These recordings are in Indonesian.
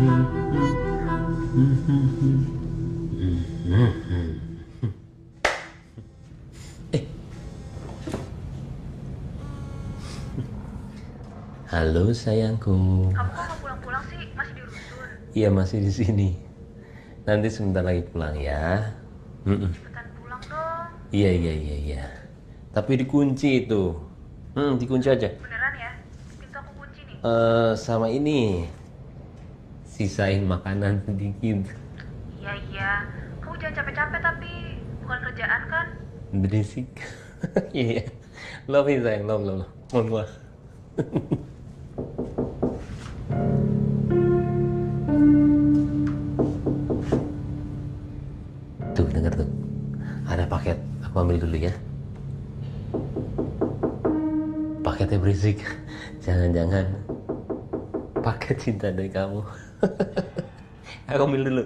Halo sayangku. Kamu kok nggak pulang-pulang sih? Masih di rusun? Iya masih di sini. Nanti sebentar lagi pulang ya. Cepetan pulang dong. Iya. Tapi dikunci itu. Dikunci aja. Beneran ya? Pintu aku kunci nih. Sama ini. Sisain makanan sedikit. Iya. Kamu jangan capek-capek tapi bukan kerjaan kan? Berisik. Iya. Love you sayang, love. Muah. Tuh, denger tuh. Ada paket. Aku ambil dulu ya. Paketnya berisik. Jangan-jangan paket cinta dari kamu. Aku ambil dulu.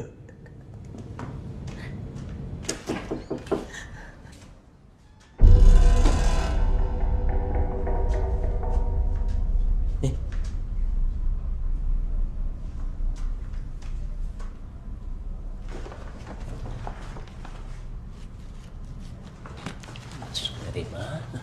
Dari mana?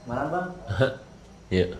Malam bang. Yuk.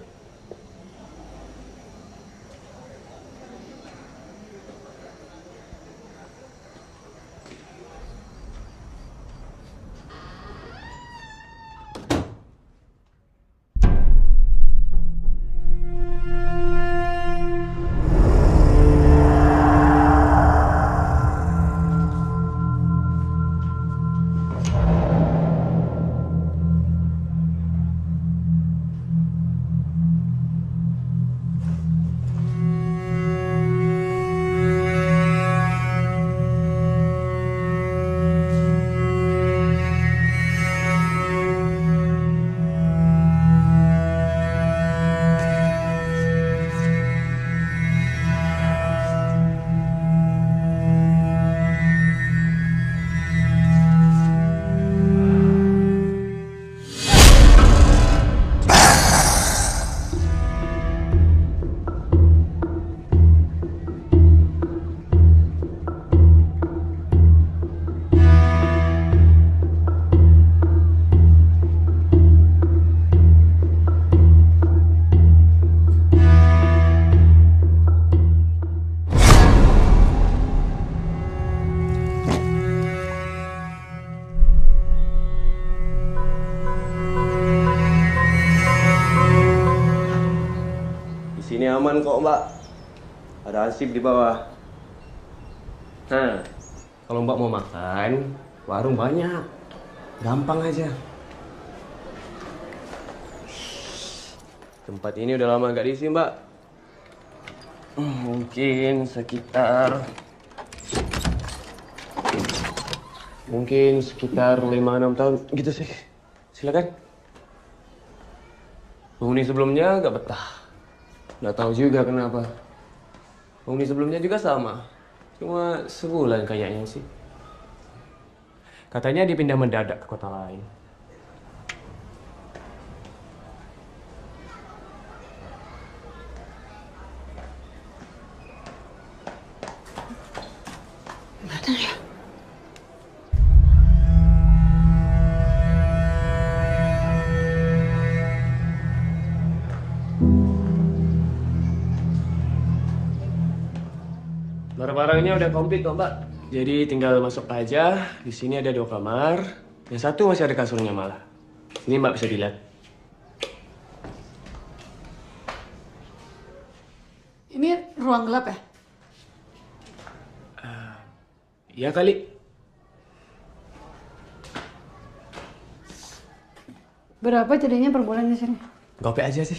Di sini aman kok mbak. Ada Asip di bawah. Nah, kalau mbak mau makan, warung banyak. Gampang aja. Tempat ini udah lama nggak diisi mbak. Mungkin sekitar 5-6 tahun gitu sih. Silakan. Penghuni sebelumnya nggak betah. Nggak tahu juga kenapa. Penghuni sebelumnya juga sama. Cuma sebulan kayaknya sih. Katanya dipindah mendadak ke kota lain. Barang-barangnya udah komplit kok, Mbak. Jadi tinggal masuk aja. Di sini ada 2 kamar. Yang satu masih ada kasurnya malah. Ini Mbak bisa dilihat. Ini ruang gelap ya? Iya kali. Berapa jadinya per bulan di sini? Gope aja sih.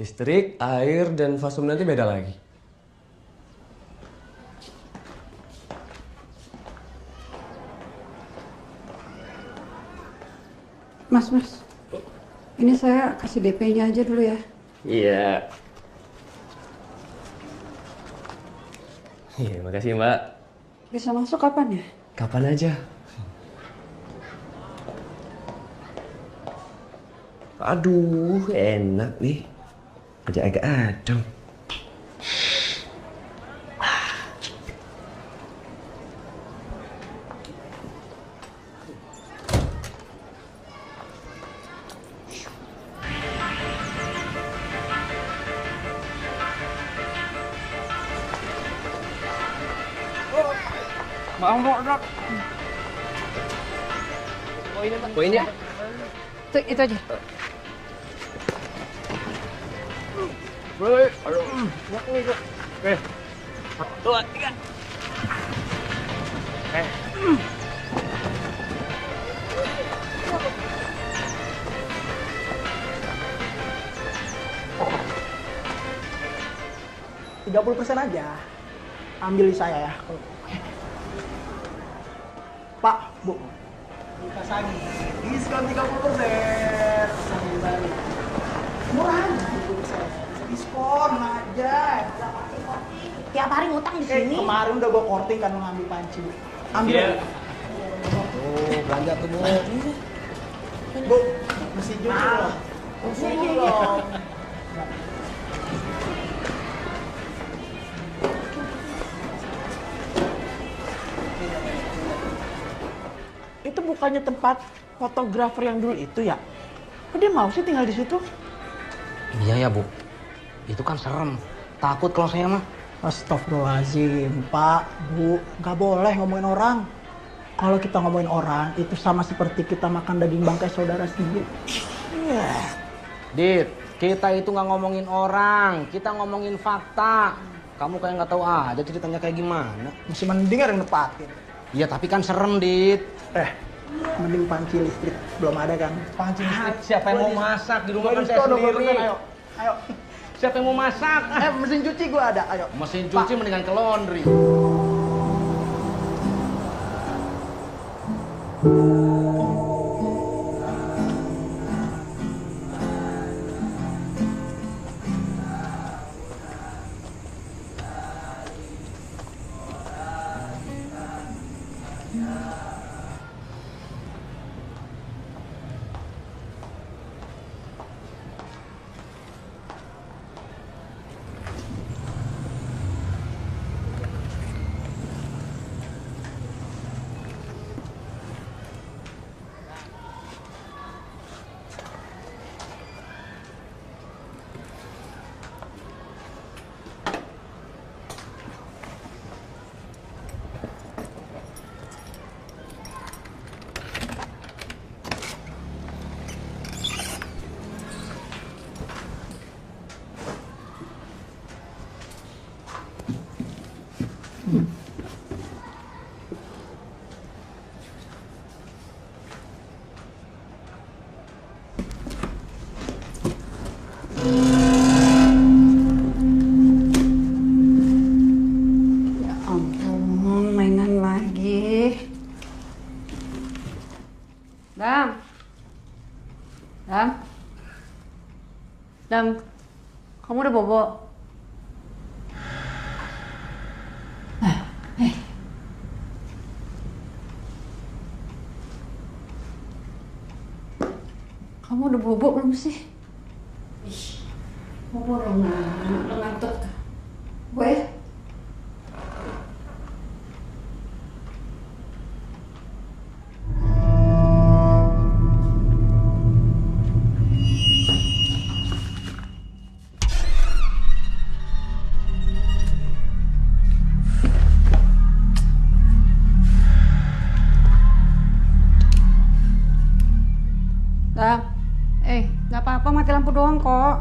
Listrik, air, dan vakum nanti beda lagi. Mas, ini saya kasih DP-nya aja dulu ya. Iya. Iya, makasih Mbak. Bisa masuk kapan ya? Kapan aja. Aduh, enak nih. Aja agak adem. Poinnya? Itu aja. Oke. 2, 3. %30 aja. Ambil di saya ya. Pak, Bu. Kita Sani. Diskon 30%. Murah aja. Diskon aja. Tiap hari ngutang di sini. Kemarin udah gua korting kan mengambil panci. Ambil. Iya. Tuh, belanja tuh, Bu. Bu, mesin cuci loh. Mesin cuci dong. Itu bukannya tempat fotografer yang dulu itu ya? Kok dia mau sih tinggal di situ? Iya ya Bu, itu kan serem. Takut kalau saya mah. Astagfirullahaladzim, Pak, Bu, nggak boleh ngomongin orang. Kalau kita ngomongin orang, itu sama seperti kita makan daging bangkai saudara sendiri. Iya. Dit, kita itu nggak ngomongin orang, kita ngomongin fakta. Kamu kayak nggak tahu aja ceritanya kayak gimana. Masih mending ada yang nepatin. Iya tapi kan serem, Dit. Mending panci listrik belum ada kan? Panci listrik. Siapa yang mau masak di rumah kan saya sendiri. Ayo. Siapa yang mau masak? Mesin cuci gua ada, ayo. Mesin cuci mendingan ke laundry. Ya ampun, mainan lagi. Dam, kamu udah bobo? Kamu udah bobo belum sih? Bobo dong, ngantuk. Gue? Nggak apa-apa, mati lampu doang kok.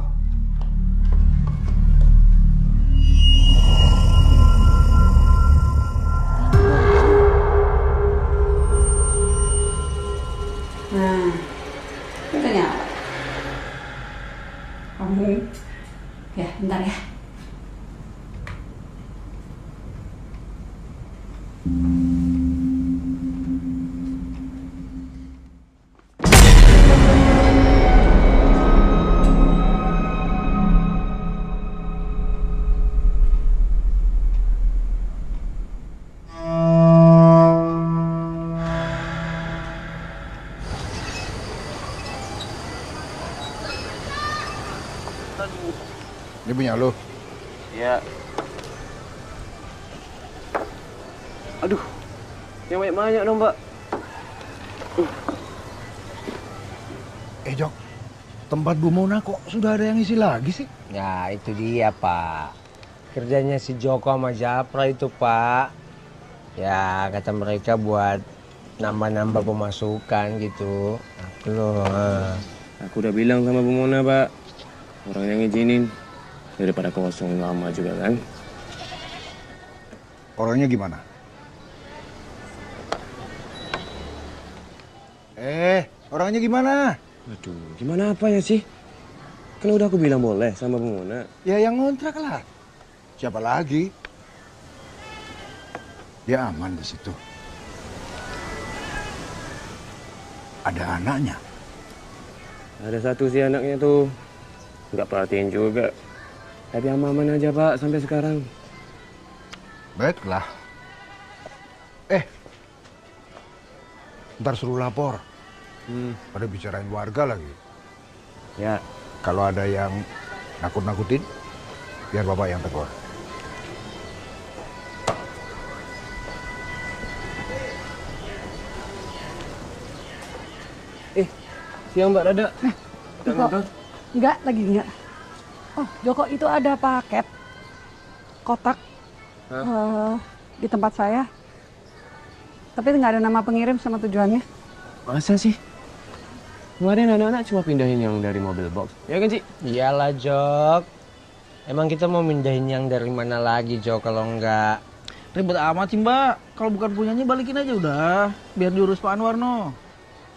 Nah, udah nyala. Kamu Ya, bentar ya. Ini punya lo. Ya. Aduh, yang banyak-banyak dong, Mbak. Jok, tempat Bu Mona kok sudah ada yang isi lagi sih? Ya itu dia Pak. Kerjanya si Joko sama Japra itu Pak. Ya kata mereka buat nambah-nambah pemasukan gitu. Aku loh. Aku udah bilang sama Bu Mona, Pak. Orang yang ngizinin daripada kosong lama juga kan. Orangnya gimana? Orangnya gimana? Aduh, gimana apa ya sih? Kan udah aku bilang boleh sama Bu Mona. Ya yang ngontrak lah. Siapa lagi? Dia aman di situ. Ada anaknya. Ada satu sih anaknya tuh. Nggak perhatiin juga. Tapi aman aja, Pak, sampai sekarang. Baiklah. Ntar suruh lapor. Pada bicarain warga lagi. Ya, Kalau ada yang nakut-nakutin, biar Bapak yang tegur. siang Mbak Dada. Joko, enggak, lagi enggak. Oh, Joko, itu ada paket kotak di tempat saya. Tapi nggak ada nama pengirim sama tujuannya. Masa sih? Kemarin anak-anak cuma pindahin yang dari mobil box. Ya kan, Ci? Iyalah Jok. Emang kita mau mindahin yang dari mana lagi Jok kalau enggak? Ribet amat sih Mbak. Kalau bukan punyanya balikin aja udah. Biar diurus Pak Anwar no.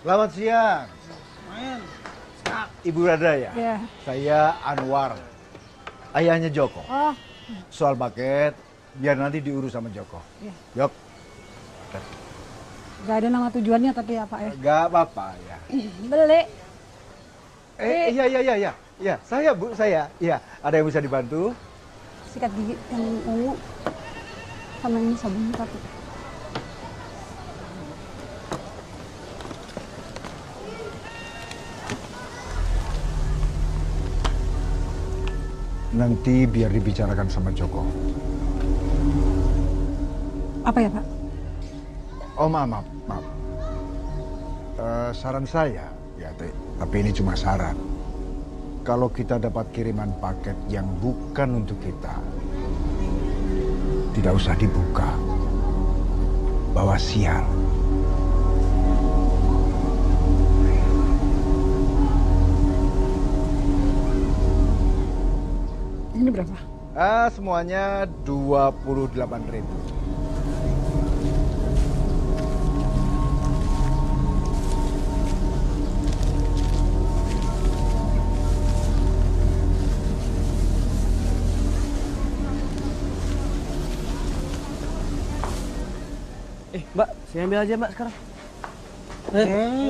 Selamat siang. Main. Ibu Rada ya? Ya. Saya Anwar, ayahnya Joko. Oh, Soal paket, biar nanti diurus sama Joko. Iya. Jok, nggak ada nama tujuannya tapi ya Pak ya. gak apa-apa ya. Beli. Iya, saya Bu, saya. Iya, ada yang bisa dibantu? Sikat gigi yang ungu. Sama ini sabun satu. Nanti biar dibicarakan sama Joko. Apa ya Pak? Oh maaf. Saran saya, ya tapi ini cuma saran. Kalau kita dapat kiriman paket yang bukan untuk kita, tidak usah dibuka. Bawa sial. Ini berapa? Semuanya 28.000. Mbak, saya ambil aja, Mbak, sekarang.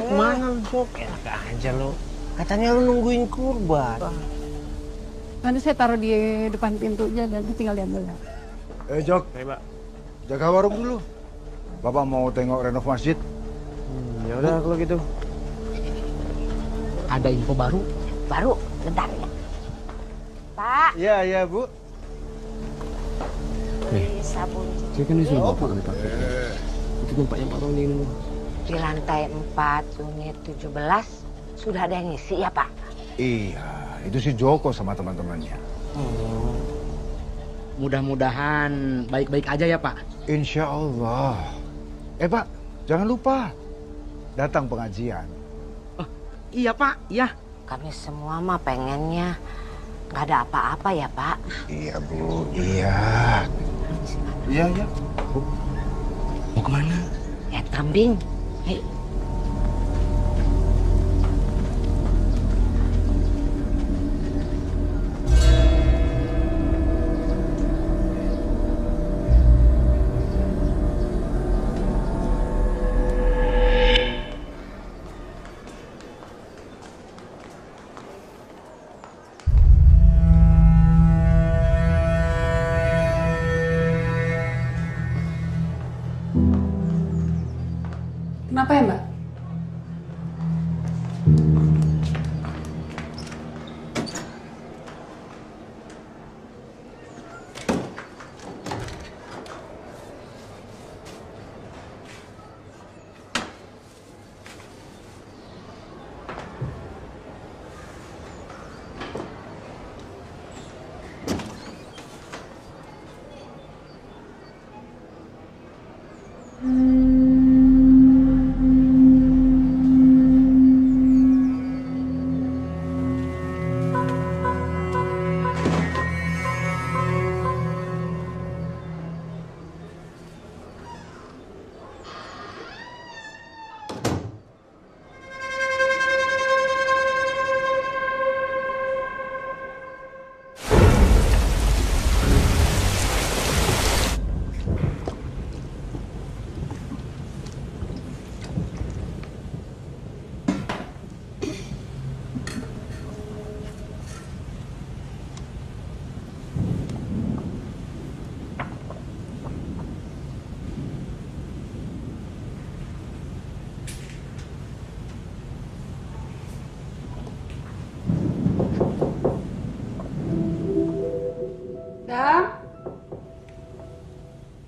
Kemana lu Jok? Enak aja lu. Katanya lu nungguin kurban. Nanti saya taruh di depan pintunya dan tinggal diambil ya. Jok, Baik, Mbak. jaga warung dulu. Bapak mau tengok renov masjid. Ya udah kalau gitu. Ada info baru. Baru, bentar ya. Pak, Iya, Bu. beli sabun Saya kan disuruh Bapak ambil paket. Itu tempat yang Pak Roni ini. di lantai 4 unit 17. Sudah ada yang ngisi ya Pak? Iya, itu si Joko sama teman-temannya. Mudah-mudahan baik-baik aja ya Pak. Insya Allah. Pak, jangan lupa datang pengajian. Iya Pak, iya. Kami semua mah pengennya nggak ada apa-apa ya Pak. Iya, Bu. Iya. Iya. Mau kemana? Ya kambing. Hei. Kenapa ya, Mbak?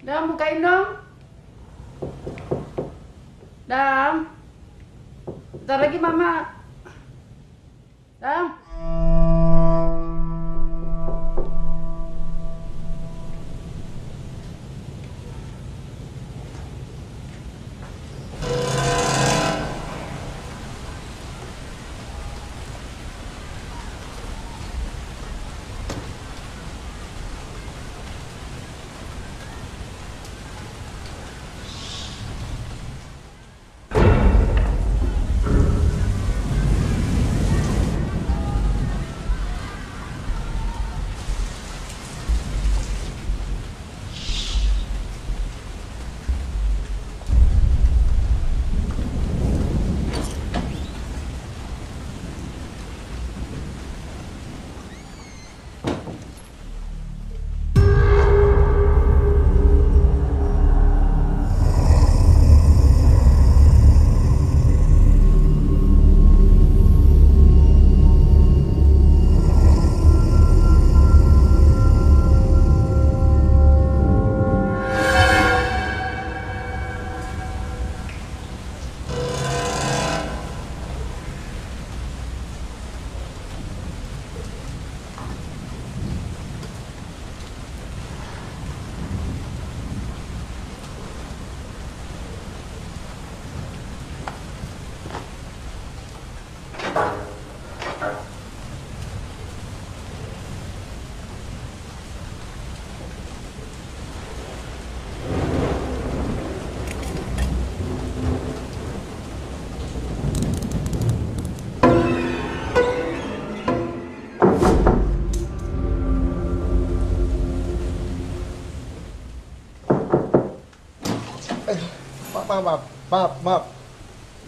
Dam, bukain dong. Dam. Bentar lagi Mama. Dam.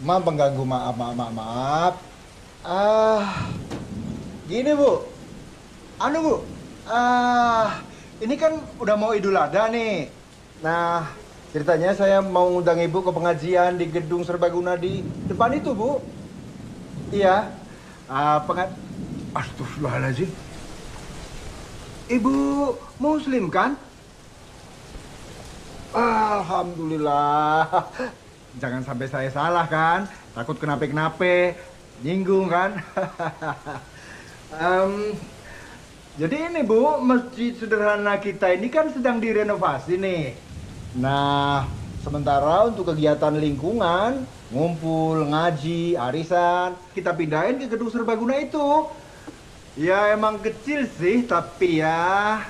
Maaf mengganggu, maaf. Gini Bu, Bu, ini kan udah mau Idul Adha nih. Nah, ceritanya saya mau ngundang Ibu ke pengajian di gedung serbaguna di depan itu Bu. Iya, Astagfirullahaladzim. Ibu Muslim kan? Alhamdulillah. Jangan sampai saya salah kan? Takut kenapa-kenapa, nyinggung kan? Jadi ini Bu, masjid sederhana kita ini kan sedang direnovasi nih. Nah, sementara untuk kegiatan lingkungan, ngumpul, ngaji, arisan, kita pindahin ke gedung serbaguna itu. Ya emang kecil sih, tapi ya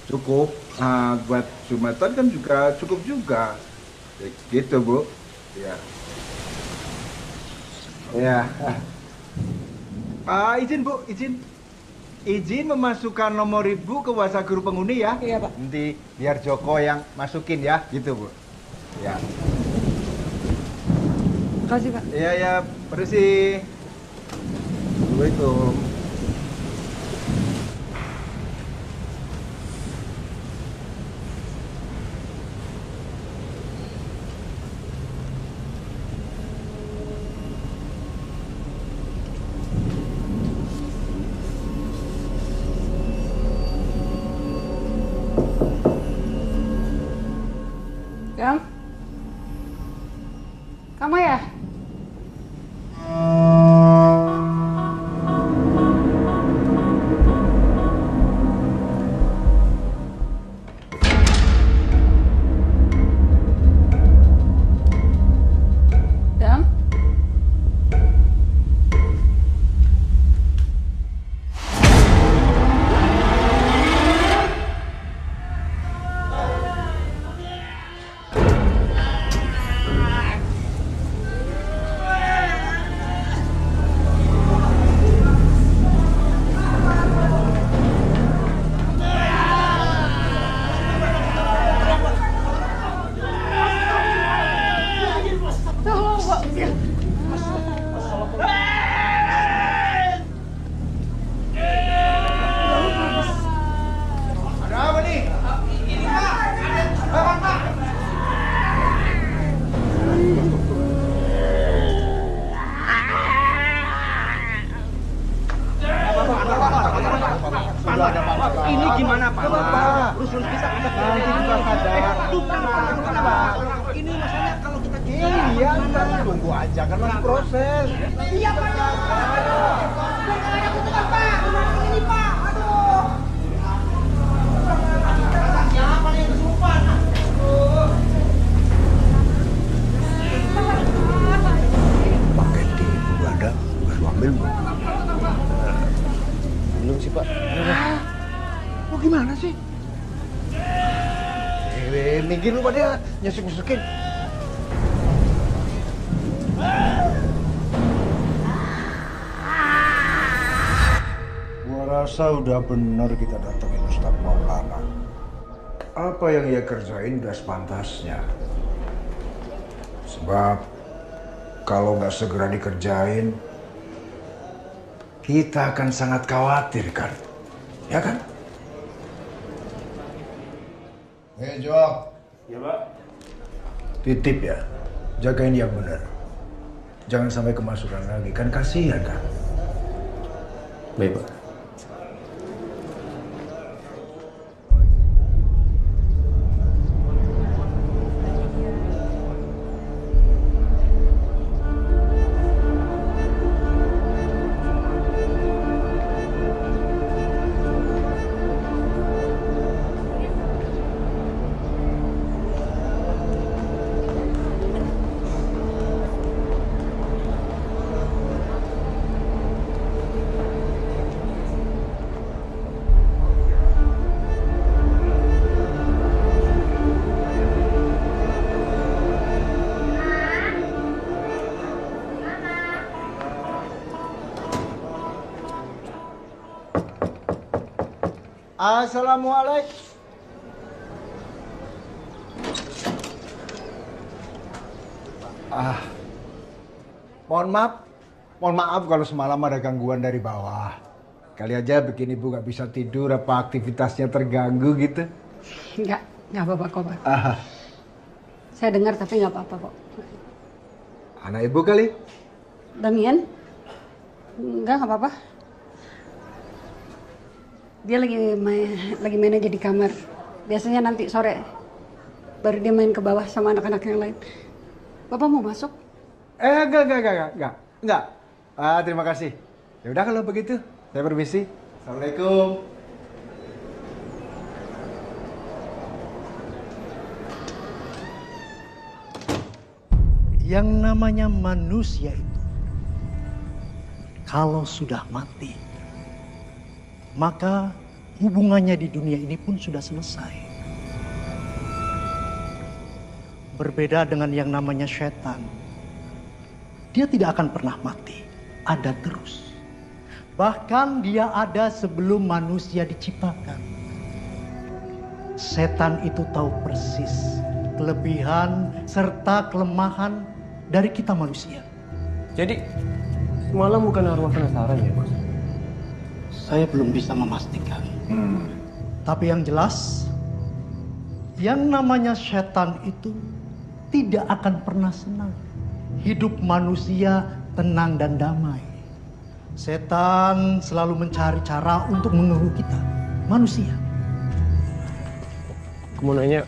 cukup. Buat Jumatan kan juga cukup juga. Gitu Bu. Ya. Ya. Izin Bu, izin. Izin memasukkan nomor Ibu ke WhatsApp guru penghuni ya. Iya Pak. Nanti biar Joko yang masukin ya, gitu Bu. Ya. Makasih Pak. Iya ya, permisi. Assalamualaikum. udah ada apa-apa. Ini gimana Pak? Pak. Rusun kita ada Nanti juga sadar. Pak. Ini masalahnya kalau kita Iya, ntar tunggu aja kan masih proses. Iya Pak. Ada kutukan Pak. Ini Pak. Aduh. Siapa nih yang kesurupan? Paket di udah ada, baru ambil belum? Belum sih, Pak. Oh gimana sih? Minggir lu pada nyusuk-nyusukin. Gua rasa udah bener kita datengin Ustadz Maulana. Apa yang ia kerjain udah sepantasnya. Sebab kalau nggak segera dikerjain, kita akan sangat khawatir kan? Ya kan? Jok. Ya, Pak. Titip ya, jagain dia benar. Jangan sampai kemasukan lagi, kan kasihan kan? Baik, Pak. Assalamualaikum. Mohon maaf kalau semalam ada gangguan dari bawah. Kali aja bikin ibu gak bisa tidur, apa aktivitasnya terganggu gitu. Nggak apa-apa kok, Pak. Ah, Saya dengar tapi nggak apa-apa kok. anak ibu kali? Damian? Nggak apa-apa. Dia lagi main aja di kamar. Biasanya nanti sore baru dia main ke bawah sama anak-anak yang lain. Bapak mau masuk? Enggak. Terima kasih. Ya udah kalau begitu, saya permisi. Assalamualaikum. Yang namanya manusia itu, kalau sudah mati, maka hubungannya di dunia ini pun sudah selesai. Berbeda dengan yang namanya setan. Dia tidak akan pernah mati, ada terus. Bahkan dia ada sebelum manusia diciptakan. Setan itu tahu persis kelebihan serta kelemahan dari kita manusia. Jadi, semalam bukan arwah penasaran ya, Mas? Saya belum bisa memastikan. Tapi yang jelas, yang namanya setan itu tidak akan pernah senang. Hidup manusia tenang dan damai. Setan selalu mencari cara untuk mengganggu kita, manusia. Aku mau nanya,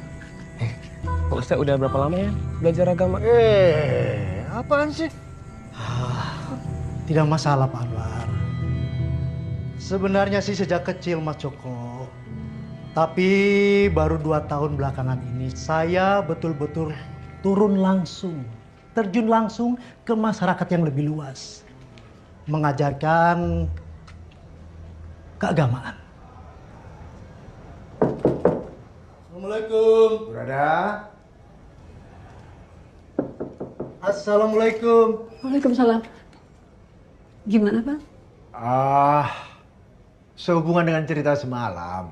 Pak Ustadz udah berapa lama ya belajar agama? Apaan sih? Tidak masalah Pak Anwar. Sebenarnya sih sejak kecil Mas Joko. Tapi baru 2 tahun belakangan ini saya betul-betul turun langsung, terjun langsung ke masyarakat yang lebih luas. Mengajarkan keagamaan. Assalamualaikum. Burada. Assalamualaikum. Waalaikumsalam. Gimana, Pak? Sehubungan dengan cerita semalam,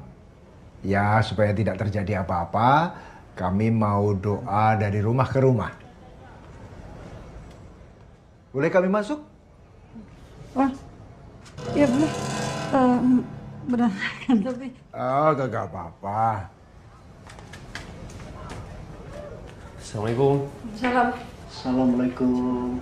ya supaya tidak terjadi apa-apa, kami mau doa dari rumah ke rumah. Boleh kami masuk? Wah, iya boleh. Benar kan tapi. Gak apa-apa. Assalamualaikum. Salam. Assalamualaikum.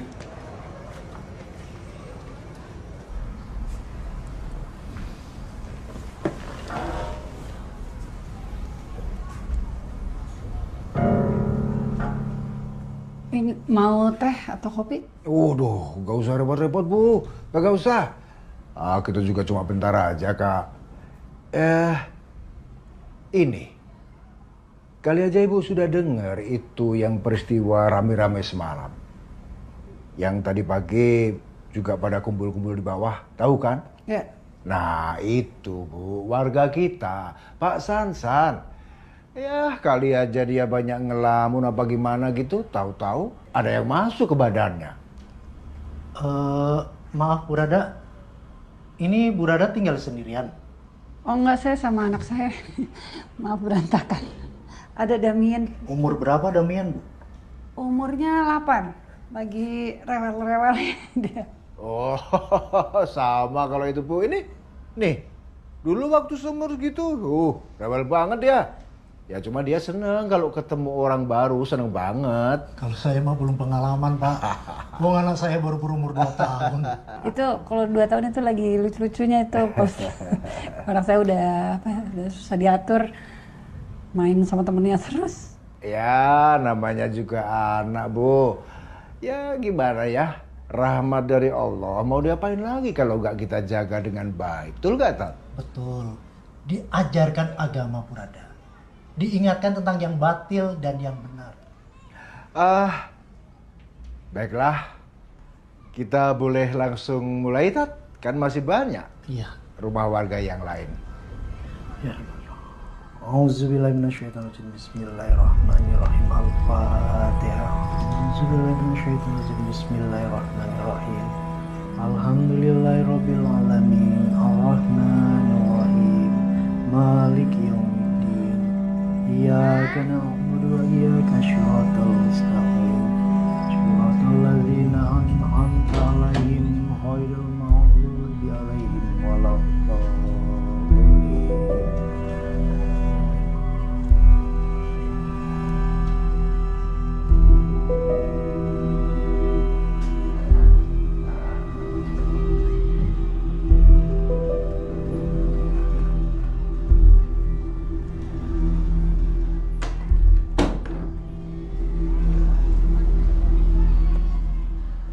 Ini mau teh atau kopi? Waduh, nggak usah repot-repot Bu, nggak usah. Kita juga cuma bentar aja Kak. Ini, kali aja Ibu sudah dengar itu yang peristiwa rame-rame semalam. Yang tadi pagi juga pada kumpul-kumpul di bawah, tahu kan? Ya. Nah itu Bu, warga kita, Pak Sansan. Ya kali aja dia banyak ngelamun apa gimana gitu, tahu-tahu ada yang masuk ke badannya. Maaf Bu Rada, ini Bu Rada tinggal sendirian? Oh enggak, saya sama anak saya. Maaf berantakan. Ada Damien. Umur berapa Damian Bu? Umurnya 8. Lagi rewel-rewel dia. Oh sama kalau itu Bu. Ini nih dulu waktu seumur gitu, rewel banget dia. Ya cuma dia seneng kalau ketemu orang baru, seneng banget. Kalau saya mah belum pengalaman Pak. Wong anak saya baru berumur 2 tahun. Itu kalau 2 tahun itu lagi lucu-lucunya itu pas anak saya udah susah diatur, main sama temennya terus. Ya namanya juga anak Bu. Ya gimana ya, rahmat dari Allah. Mau diapain lagi kalau nggak kita jaga dengan baik. Betul nggak Tat? Betul. Diajarkan agama Purada. Diingatkan tentang yang batil dan yang benar. Baiklah. Kita boleh langsung mulai Tat? Kan masih banyak Iya. rumah warga yang lain. Ya. Auzubillahiminasyaitonirrajim. Bismillahirrahmanirrahim. Al-Fatihah. Auzubillahiminasyaitonirrajim. Bismillahirrahmanirrahim. Alhamdulillahirabbil alamin. Arrahmanirrahim. Maliki yaumiddin. Iyyaka na'budu wa iyyaka nasta'in. Shiratal ladzina an'amta 'alaihim ghairil maghdubi 'alaihim waladdallin.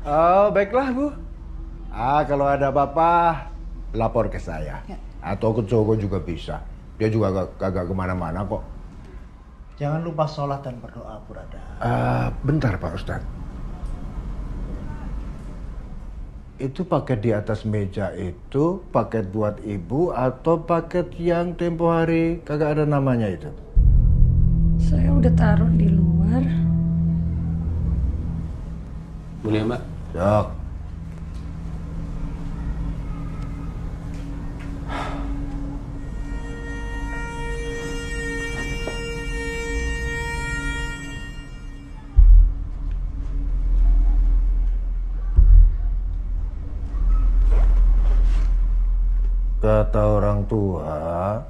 Oh, baiklah Bu. Kalau ada apa-apa, lapor ke saya. Ya. Atau ke Joko juga bisa. Dia juga kagak kemana-mana kok. Jangan lupa sholat dan berdoa, Purada. Bentar Pak Ustadz. Itu paket di atas meja itu paket buat Ibu atau paket yang tempo hari kagak ada namanya itu? Saya udah taruh di luar. Boleh ya, Mbak? Dok. Kata orang tua,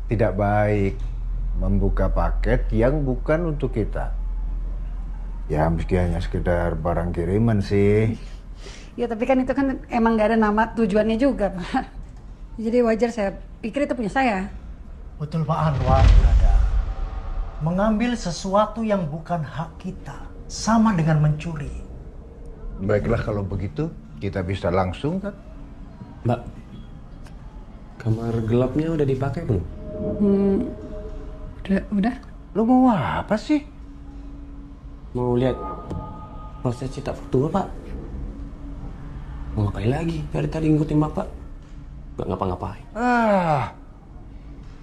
tidak baik membuka paket yang bukan untuk kita. Ya meski hanya sekedar barang kiriman sih. Ya tapi kan itu kan emang gak ada nama tujuannya juga Pak. Jadi wajar saya pikir itu punya saya. Betul Pak Anwar, Purada. Mengambil sesuatu yang bukan hak kita sama dengan mencuri. Baiklah kalau begitu, kita bisa langsung kan? Mbak, kamar gelapnya udah dipakai belum? Udah. Lo mau apa sih? Mau lihat proses cetak foto Bapak? Mau ngapain lagi? Dari tadi ngikutin Bapak. Gak ngapa-ngapain.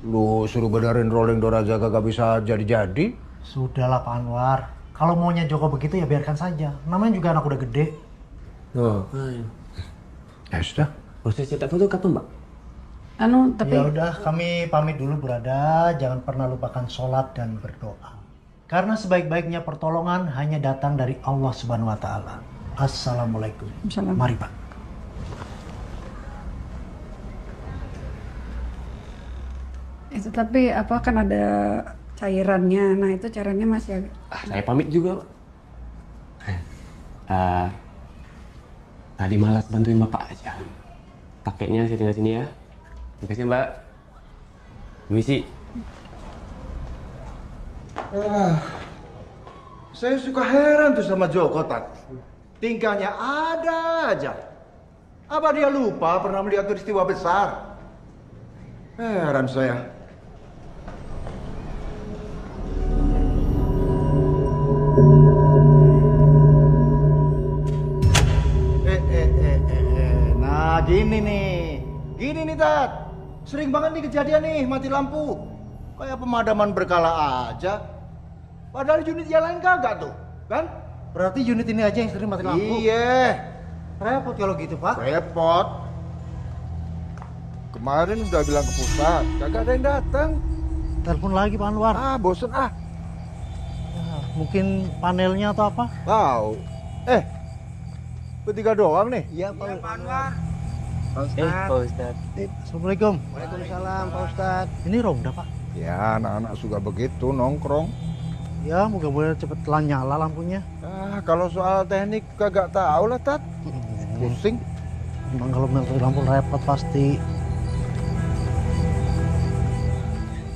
Lu suruh benerin rolling door aja kagak bisa jadi-jadi. Sudahlah Pak Anwar. Kalau maunya Joko begitu ya biarkan saja. Namanya juga anak udah gede. Oh, Ya sudah. proses cetak foto kapan Mbak? Tapi Ya udah, kami pamit dulu Purada. Jangan pernah lupakan sholat dan berdoa. Karena sebaik-baiknya pertolongan hanya datang dari Allah Subhanahu wa Ta'ala. Assalamualaikum. Assalamualaikum. Mari Pak. itu tapi apa kan ada cairannya. Nah itu cairannya masih agak. Saya pamit juga Pak. Tadi malas bantuin Bapak aja. Pakainya saya tinggal sini ya. Terima kasih Mbak. Permisi. Saya suka heran tuh sama Joko, Tat. Tingkahnya ada aja. Apa dia lupa pernah melihat peristiwa besar? Heran saya. Nah, gini nih, Tat. Sering banget nih kejadian nih, mati lampu. Kayak pemadaman berkala aja. Padahal unit yang lain kagak tuh, kan? Berarti unit ini aja yang sering mati lampu. Iya, Repot kalau gitu, Pak. repot. Kemarin udah bilang ke pusat, kagak ada yang datang. Telepon lagi Pak Anwar. Ah, bosen ah. Ya, mungkin panelnya atau apa? Tahu. Bertiga doang nih. Iya, Pak Anwar. Pak Ustadz. Assalamualaikum. Waalaikumsalam Pak Ustadz. Ini Ronda, Pak. Ya, anak-anak suka begitu nongkrong. Ya, mudah-mudahan cepet nyala lampunya. Ah, kalau soal teknik kagak tahu lah, Tat. Pusing. Memang kalau mati lampu repot pasti.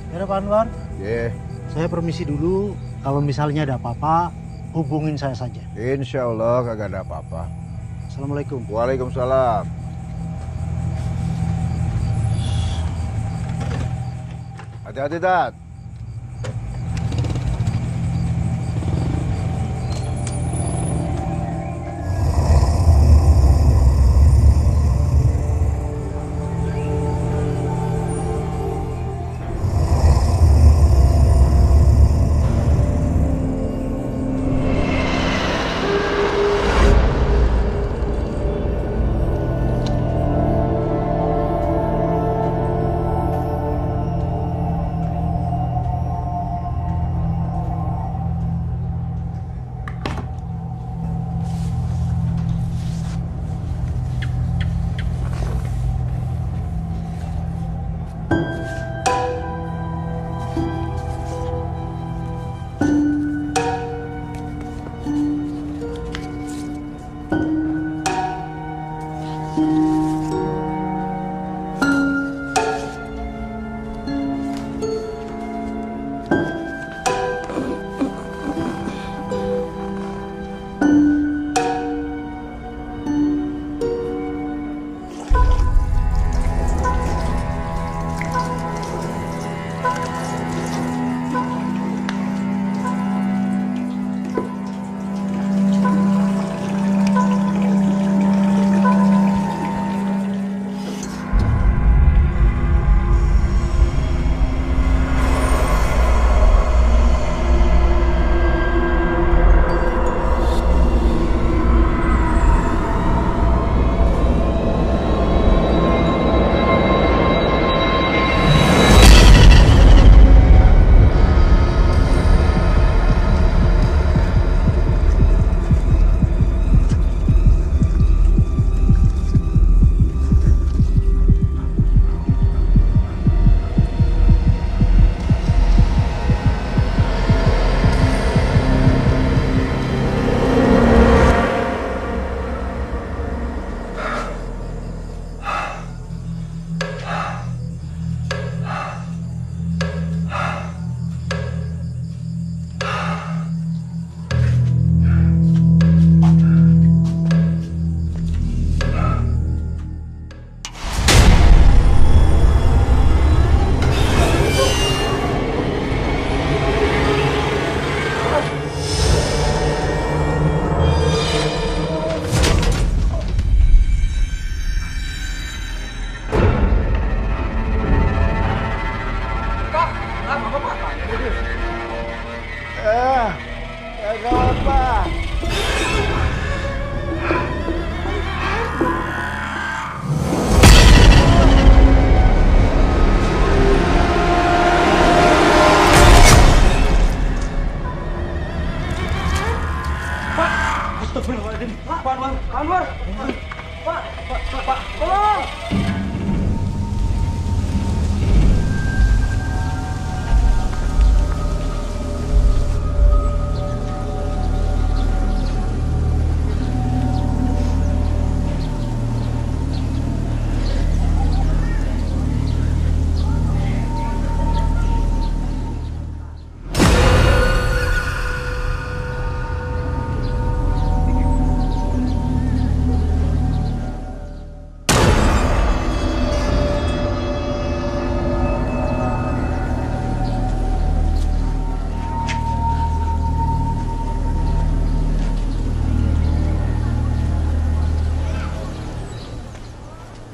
Ya, Pak Anwar. Yeah. Saya permisi dulu. Kalau misalnya ada apa-apa, hubungin saya saja. Insya Allah kagak ada apa-apa. Assalamualaikum. Waalaikumsalam. Hati-hati, Tat.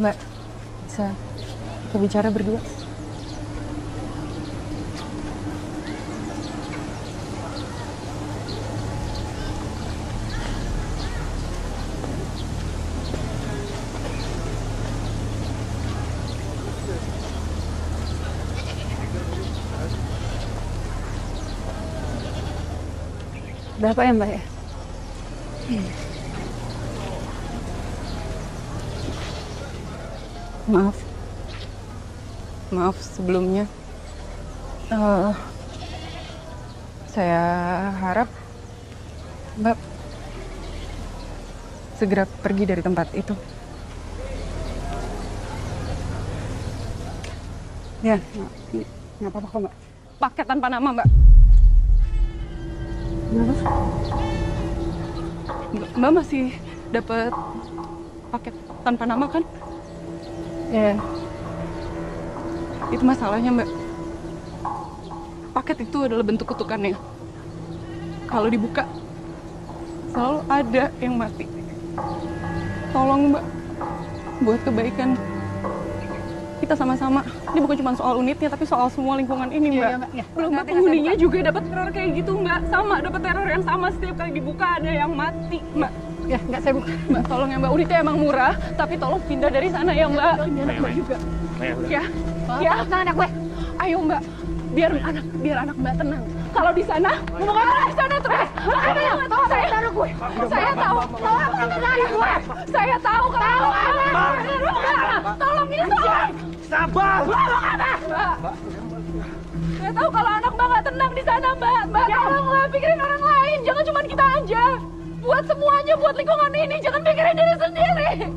Mbak, bisa kita bicara berdua? Ada apa ya Mbak ya? Maaf sebelumnya. Saya harap Mbak segera pergi dari tempat itu. Ya, nggak apa-apa kok Mbak. Paket tanpa nama Mbak. Kenapa? Mbak masih dapat paket tanpa nama kan? Ya. Itu masalahnya Mbak. Paket itu adalah bentuk kutukannya. Kalau dibuka, selalu ada yang mati. Tolong Mbak, buat kebaikan kita sama-sama. Ini bukan cuma soal unitnya, tapi soal semua lingkungan ini, Mbak. Belum Mbak, penghuninya juga dapat teror kayak gitu, Mbak. Sama, dapat teror yang sama setiap kali dibuka ada yang mati, Mbak. Ya, nggak saya buka. Mbak, tolong ya Mbak. Unitnya emang murah, tapi tolong pindah dari sana ya Mbak. Ini anak Mbak juga. Ya, ya. Anak gue. Ayo Mbak, biar anak Mbak tenang. Kalau di sana, ngomong apa di sana terus? Saya tahu. Saya tahu. Saya tahu kalau tolong ini tolong. Sabar. Mbak. Saya tahu kalau anak Mbak nggak tenang di sana, Mbak. Mbak, tolonglah pikirin orang lain. Jangan cuma kita aja. Buat semuanya, buat lingkungan ini. Jangan pikirin diri sendiri.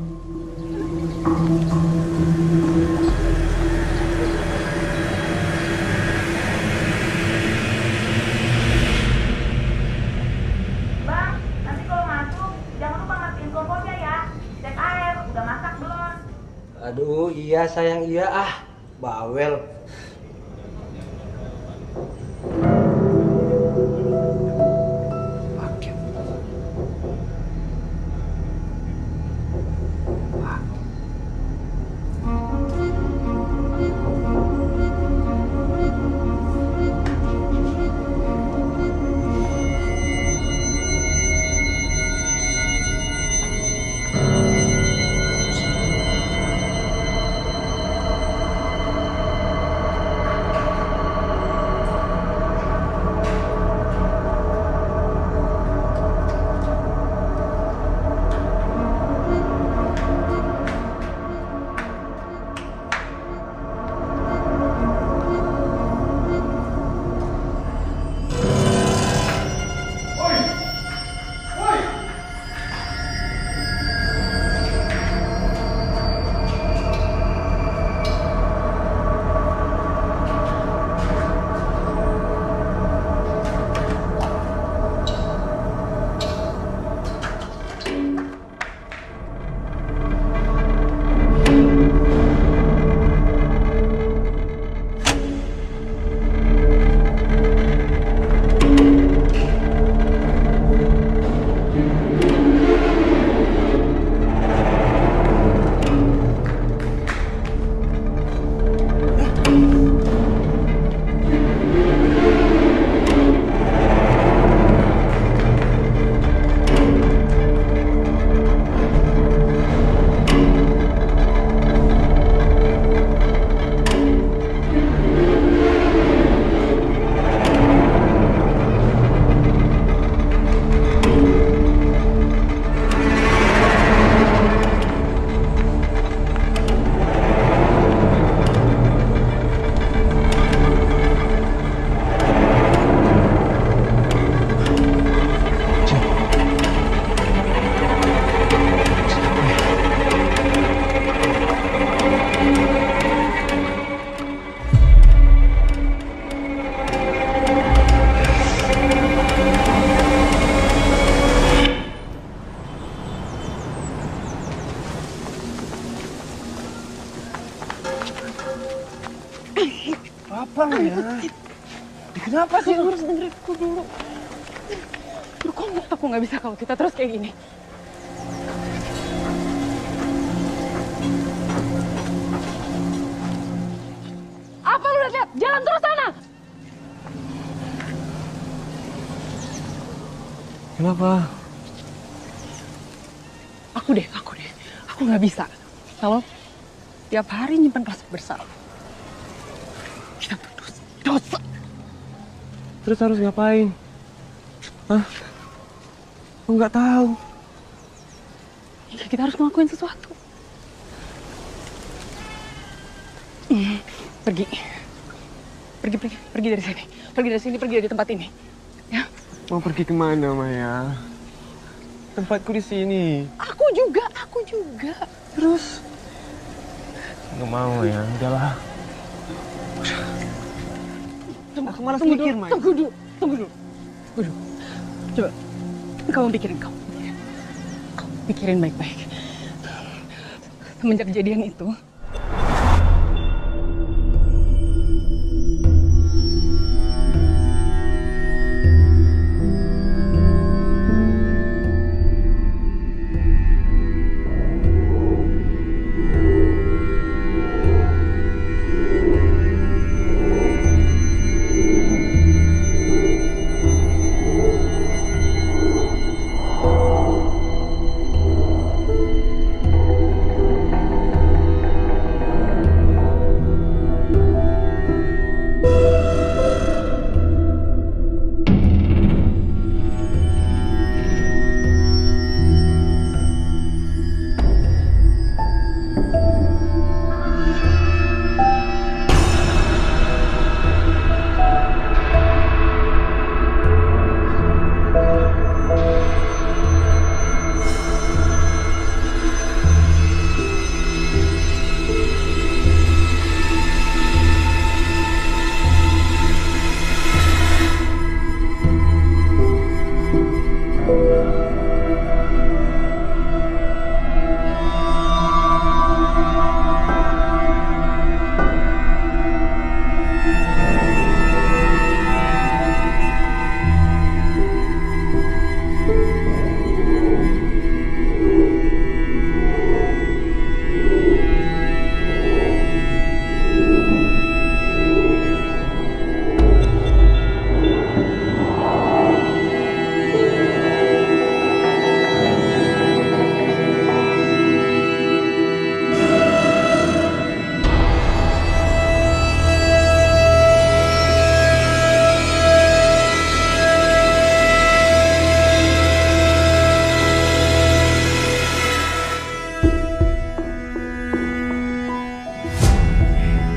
Bang, nanti kalau masuk jangan lupa matiin kompornya ya. Cek air, udah masak belum? Aduh, iya sayang, iya. Bawel. Apa ya? Kenapa sih? Kamu harus dengerin aku dulu. Aduh, kok aku nggak bisa kalau kita terus kayak gini. lihat. Jalan terus sana. Kenapa? Aku deh. Aku nggak bisa. Kalau tiap hari nyimpan rasa bersalah. Kita tuh dosa. Terus harus ngapain? Hah? Aku nggak tahu. Ya, kita harus ngelakuin sesuatu. Pergi dari sini. Pergi dari tempat ini. Ya. Mau pergi kemana, Maya? Tempatku di sini. Aku juga. Terus? Nggak mau ya, udahlah. Aku malas mikir, Maya. Tunggu dulu. Coba, kamu pikirin. Kamu pikirin baik-baik. Semenjak kejadian itu,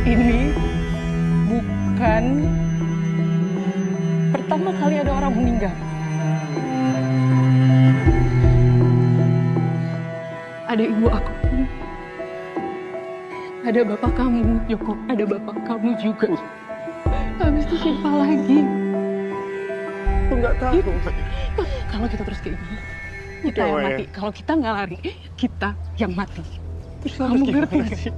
ini bukan pertama kali ada orang meninggal. Ada ibu aku, ada bapak kamu, Joko, ada bapak kamu juga. Habis itu siapa lagi? Aku nggak tahu. Kalau kita terus kayak gini, kita yang mati. Kalau kita nggak lari, kita yang mati. Kamu ngerti nggak sih?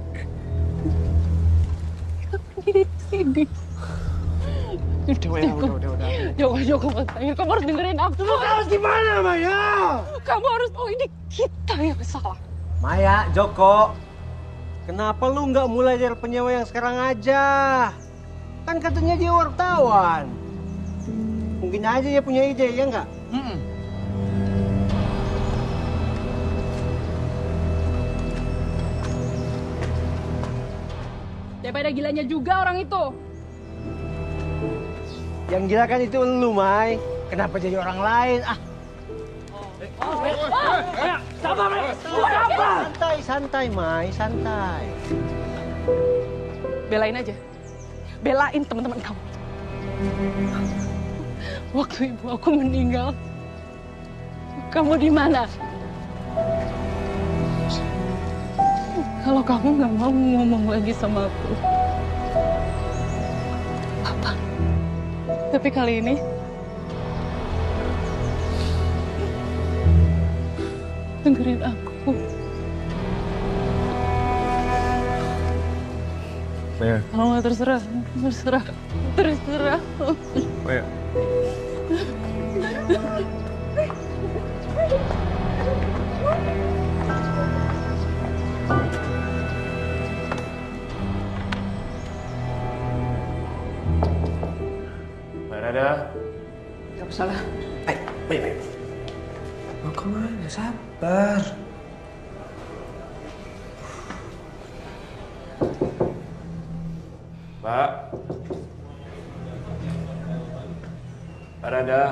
Kita pergi dari sini. Udah. Joko, kamu harus dengerin aku. Kamu harus gimana, Maya? Kamu harus tahu ini kita yang salah. Maya, Joko, kenapa lu nggak mulai dari penyewa yang sekarang aja? Kan katanya dia wartawan. Mungkin aja dia punya ide, ya nggak? Daripada gilanya juga orang itu. Yang gila kan itu lu, Mai. Kenapa jadi orang lain? Santai, Mai, santai. Belain aja. Belain teman-teman kamu. Waktu ibu aku meninggal, kamu di mana? Kalau kamu nggak mau ngomong lagi sama aku, apa? Tapi kali ini, dengerin aku. Maya. Kalau nggak terserah. Maya. Ada. Gak usah lah. Baik. Mau kemana? Sabar. Mbak. Ada.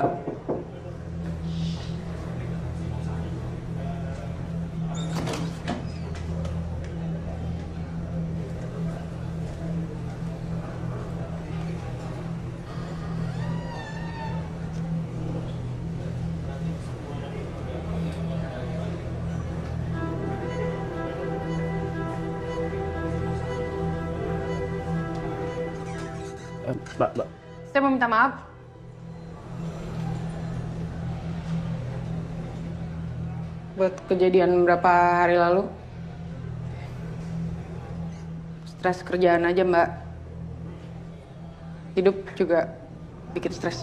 Mbak. Saya mau minta maaf. Buat kejadian beberapa hari lalu. Stres kerjaan aja, Mbak. Hidup juga bikin stres.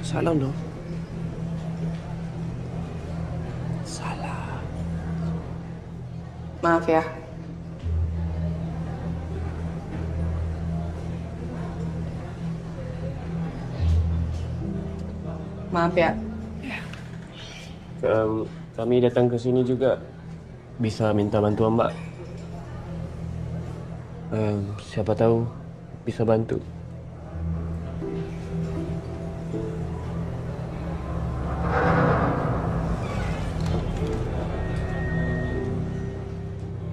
Salam dong. Salah. Maaf ya. Maaf ya. Kami datang ke sini juga bisa minta bantuan Mbak. Siapa tahu bisa bantu.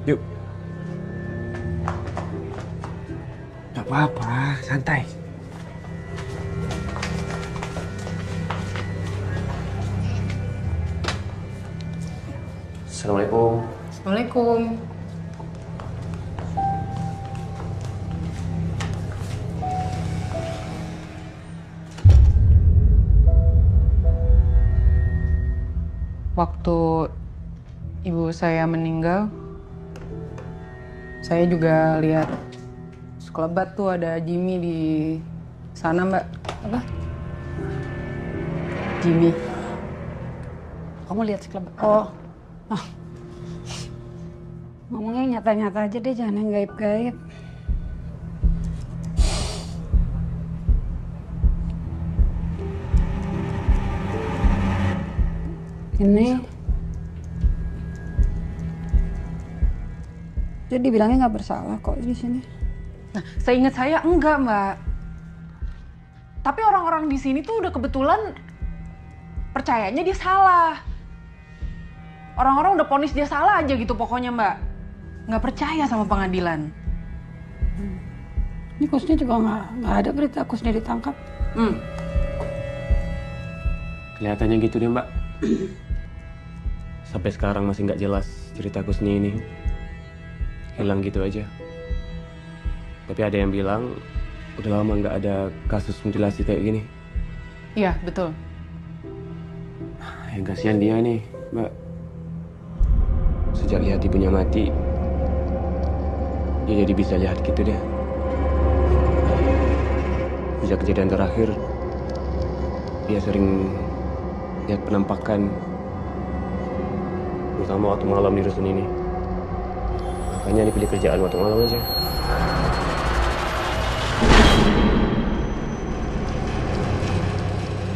Yuk. Gak apa-apa, santai. Assalamualaikum. Assalamualaikum. Waktu ibu saya meninggal, saya juga lihat sekelebat tuh ada Jimmy di sana, Mbak. Apa? Jimmy. Kamu lihat sekelebat? Oh. Ngomongnya nyata-nyata aja deh, jangan yang gaib-gaib. Ini jadi bilangnya nggak bersalah kok di sini. Nah, seingat saya enggak, Mbak. Tapi orang-orang di sini tuh udah kebetulan percayanya dia salah. Orang-orang udah vonis dia salah aja gitu pokoknya, Mbak. Nggak percaya sama pengadilan. Ini Kusni juga nggak ada berita Kusni ditangkap. Kelihatannya gitu deh Mbak. Sampai sekarang masih nggak jelas cerita Kusni ini. Hilang gitu aja. Tapi ada yang bilang udah lama nggak ada kasus mutilasi kayak gini. Iya, betul. Yang kasihan dia nih, Mbak. Sejak lihat ibunya mati, dia jadi bisa lihat gitu deh. Sejak kejadian terakhir, dia sering lihat penampakan, terutama waktu malam di rusun ini. Makanya dipilih kerjaan waktu malam aja.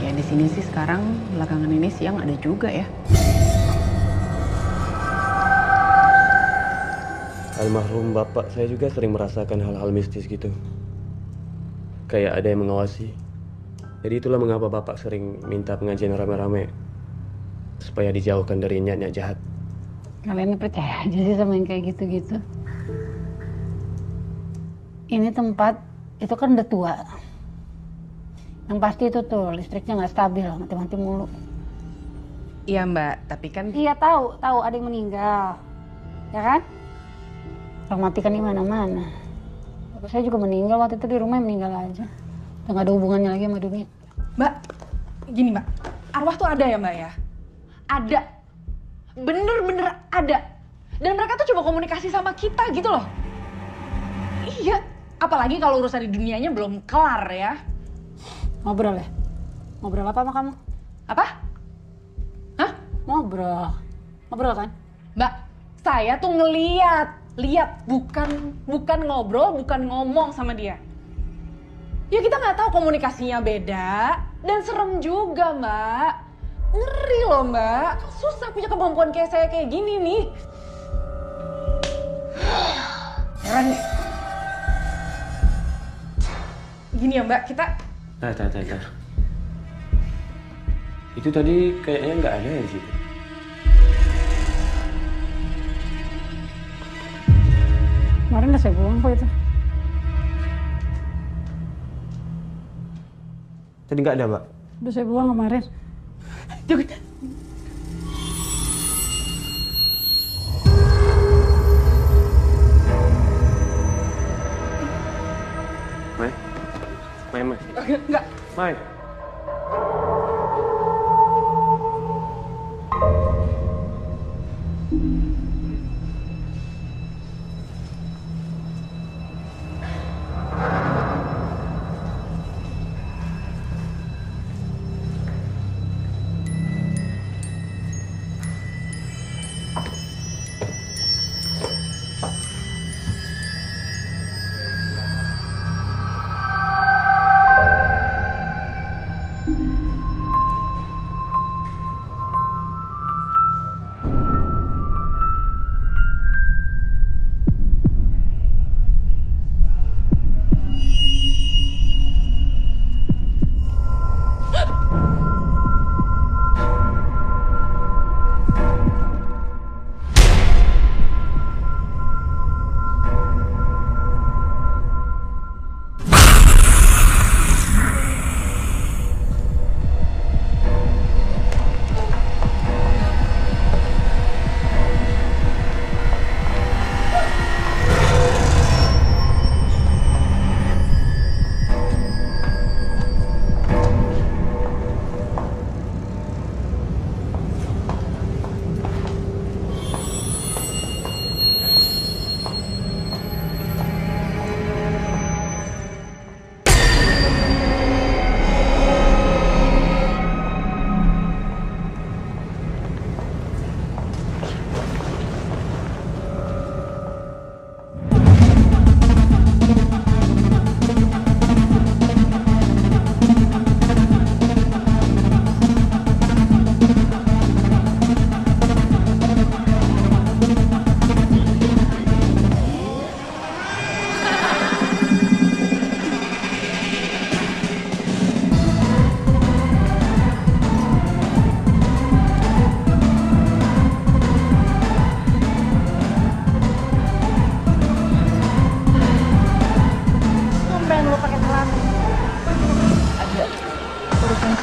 Ya di sini sih sekarang belakangan ini siang ada juga ya. Almarhum bapak saya juga sering merasakan hal-hal mistis gitu. Kayak ada yang mengawasi. Jadi itulah mengapa bapak sering minta pengajian rame-rame. Supaya dijauhkan dari niat-niat jahat. Kalian percaya aja sih sama yang kayak gitu-gitu. Ini tempat, itu kan udah tua. Yang pasti itu tuh listriknya nggak stabil, mati-mati mulu. Iya Mbak, tapi kan... Iya tahu ada yang meninggal. Ya kan? Orang mati kan di mana-mana. Saya juga meninggal waktu itu di rumah, meninggal aja. Udah nggak ada hubungannya lagi sama dunia. Mbak, gini Mbak, arwah tuh ada ya Mbak ya? Ada. Bener-bener ada. Dan mereka tuh coba komunikasi sama kita gitu loh. Iya, apalagi kalau urusan di dunianya belum kelar ya. Ngobrol ya? Ngobrol apa sama kamu? Apa? Hah? Ngobrol. Ngobrol kan? Mbak, saya tuh lihat, bukan ngobrol, bukan ngomong sama dia. Ya kita nggak tahu komunikasinya beda dan serem juga Mbak. Ngeri loh Mbak, susah punya kemampuan kayak saya kayak gini nih. Heran deh. Gini ya Mbak, kita... Tar. Itu tadi kayaknya nggak ada di situ. Kemarin udah saya buang kok itu. Tadi nggak ada, Mbak? Udah saya buang kemarin. Jangan. Mai. Enggak. Mai.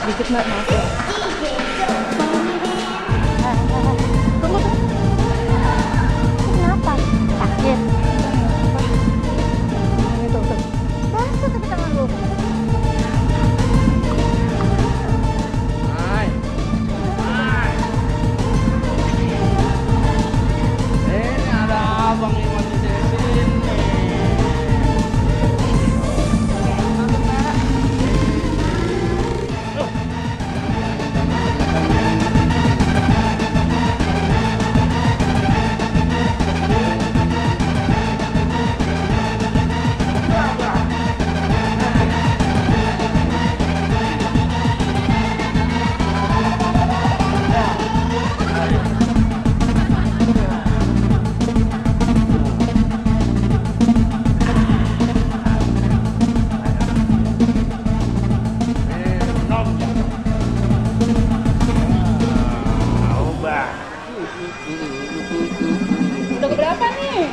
Sedikit Mbak, maaf ya. Tunggu. Kenapa? Sakit? Ini tuh. Basah tapi tangan lu. Ini ada abang Iwan di sini. Udah keberapa nih?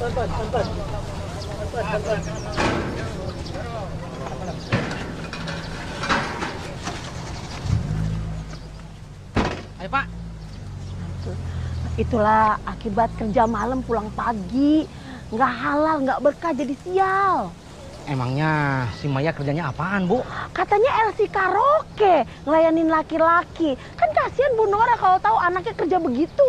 Ayo Pak. Itulah akibat kerja malam pulang pagi. Nggak halal, nggak berkah, jadi sial. Emangnya si Maya kerjanya apaan, Bu? Katanya LC karaoke, ngelayanin laki-laki. Kan kasihan Bu Nora kalau tahu anaknya kerja begitu.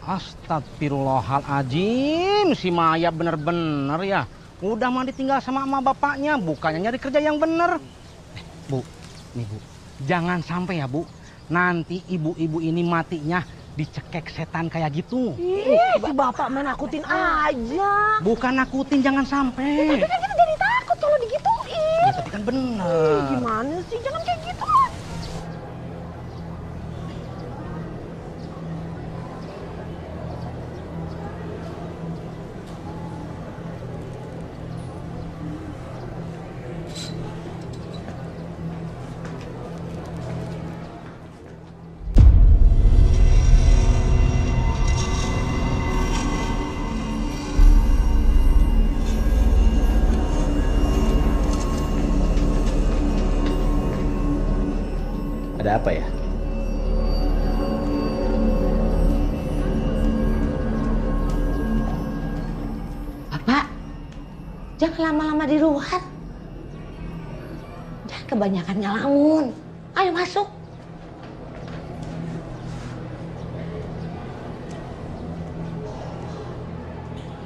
Astagfirullahaladzim, si Maya bener-bener ya. Udah mah ditinggal sama emak bapaknya, bukannya nyari kerja yang bener. Bu, nih Bu, jangan sampai ya Bu, nanti ibu-ibu ini matinya dicekek setan kayak gitu. Ih, si bapak main nakutin aja. Bukan nakutin, jangan sampai. Tapi kan kita jadi takut kalau digituin. Ya, tapi kan bener. Gimana sih, jangan kayak gitu. Ada apa ya? Bapak, jangan lama-lama di luar. Jangan kebanyakan ngelamun. Ayo masuk.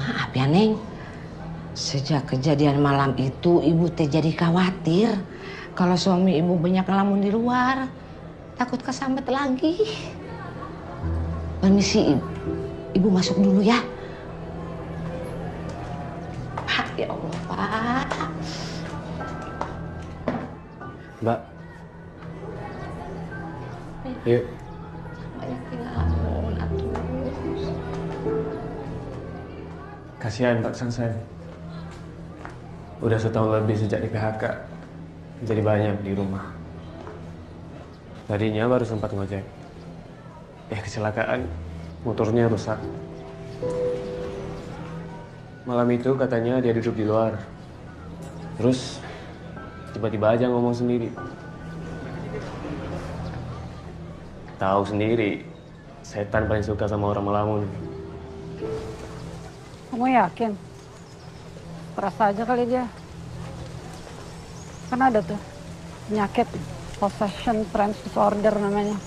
Maaf ya, Neng. Sejak kejadian malam itu, Ibu teh jadi khawatir kalau suami Ibu banyak ngelamun di luar. Takut kesambet lagi. Permisi, Ibu masuk dulu ya. Pak, ya Allah, Pak. Mbak. Yuk. Banyak ngelamun, atuh. Kasihan Pak Sansan. Udah setahun lebih sejak di PHK. Jadi banyak di rumah. Tadinya baru sempat ngojek. Kecelakaan. Motornya rusak. Malam itu katanya dia duduk di luar. Terus tiba-tiba aja ngomong sendiri. Tahu sendiri, setan paling suka sama orang melamun. Kamu yakin? Terasa aja kali dia. Kan ada tuh penyakit possession trance disorder namanya.